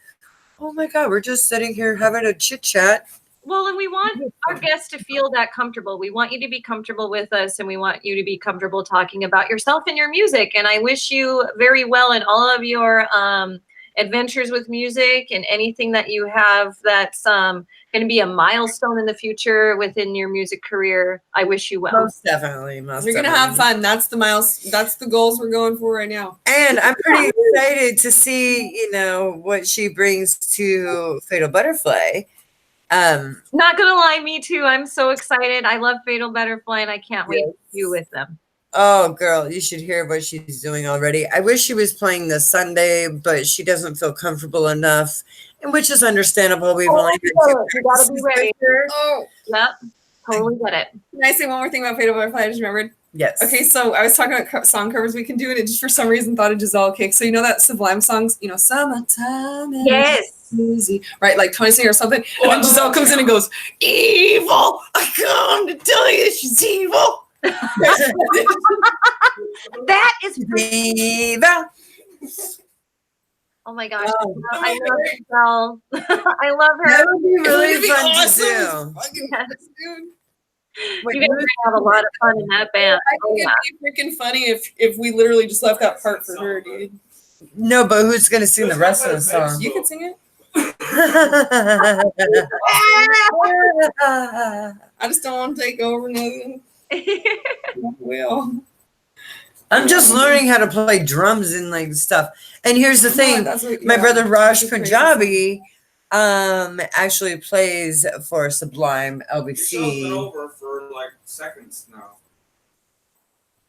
oh my God, we're just sitting here having a chit chat. Well, and we want our guests to feel that comfortable. We want you to be comfortable with us, and we want you to be comfortable talking about yourself and your music. And I wish you very well in all of your adventures with music and anything that you have that's going to be a milestone in the future within your music career. I wish you well. Most definitely. We're gonna have fun. That's the goals we're going for right now. And I'm pretty excited to see, you know, what she brings to Fatal Butterfly. Not gonna lie, me too. I'm so excited. I love Fatal Butterfly, and I can't wait to be with them. Oh, girl, you should hear what she's doing already. I wish she was playing this Sunday, but she doesn't feel comfortable enough, and which is understandable. We've only been You gotta be ready. Oh, Yep, totally get it. can I say one more thing about Fatal Butterfly? I just remembered. Yes. Okay, so I was talking about song covers we can do, and it just for some reason thought of Giselle Cake. So you know that Sublime songs, you know, summertime and Yes. easy, right? Like Tony Singer or something. And then Giselle comes in and goes, "Evil! I come to tell you she's evil." That is Viva. oh my gosh. Oh. I love Giselle. I love her. That would be really It'd be fun awesome. to do. Fucking Yes. dude. Wait, You guys are gonna have a lot of fun in that band. I think it'd be freaking funny if we literally just left that part for her, dude. no, but who's gonna sing the rest of the song? You can sing it. I just don't want to take over nothing. Well, I'm just learning how to play drums and like stuff. And here's the thing: that's what- my yeah, brother Raj that's a crazy Punjabi actually plays for Sublime Your show's been LBC. over for like seconds now.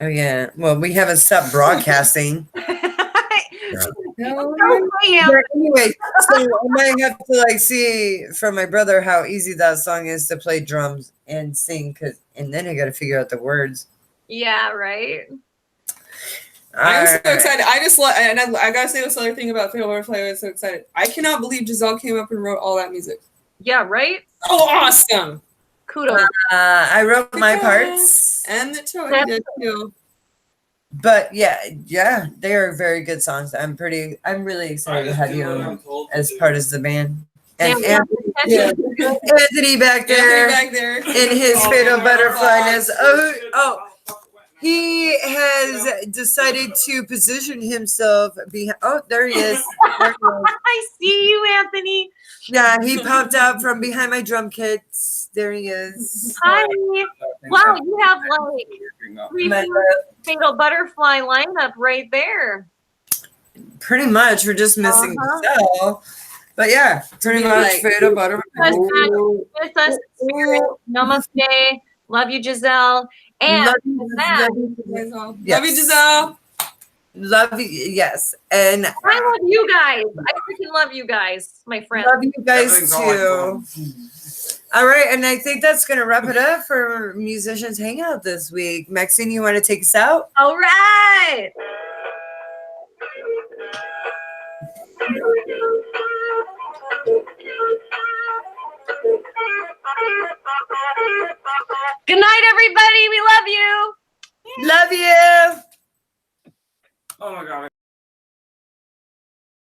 Oh yeah. Well, we haven't stopped broadcasting. No, But anyway, so I might have to like see from my brother how easy that song is to play drums and sing, and then I got to figure out the words. Yeah, right. I'm so All right. excited. I just love, and I gotta say this other thing about Fatal Butterfly. I was so excited. I cannot believe Giselle came up and wrote all that music. Yeah, right. Oh, awesome! Kudos. I wrote my parts, And the Toy That's- did too. but yeah, they are very good songs. I'm really excited to have you as part of the band. And Yeah, Anthony back there Anthony back there. in his fatal butterflyness. Oh, he has decided to position himself behind. Oh, there he is. There he is. I see you, Anthony. Yeah, he popped out from behind my drum kits. There he is. Hi. Wow, you have like three My- fatal butterfly lineup right there. Pretty much, we're just missing Uh-huh. Giselle. But yeah, pretty much Like- fatal butterfly. With us, spirit. Namaste. Love you, Giselle. And Love with you, that, Giselle. Love you, Giselle. Love you, yes, and I love you guys. I freaking love you guys, my friends. love you guys Everything's all too. All right, and I think that's gonna wrap it up for Musicians Hangout this week. Maxine, you want to take us out? All right. Good night, everybody. We love you. Love you. Oh my god.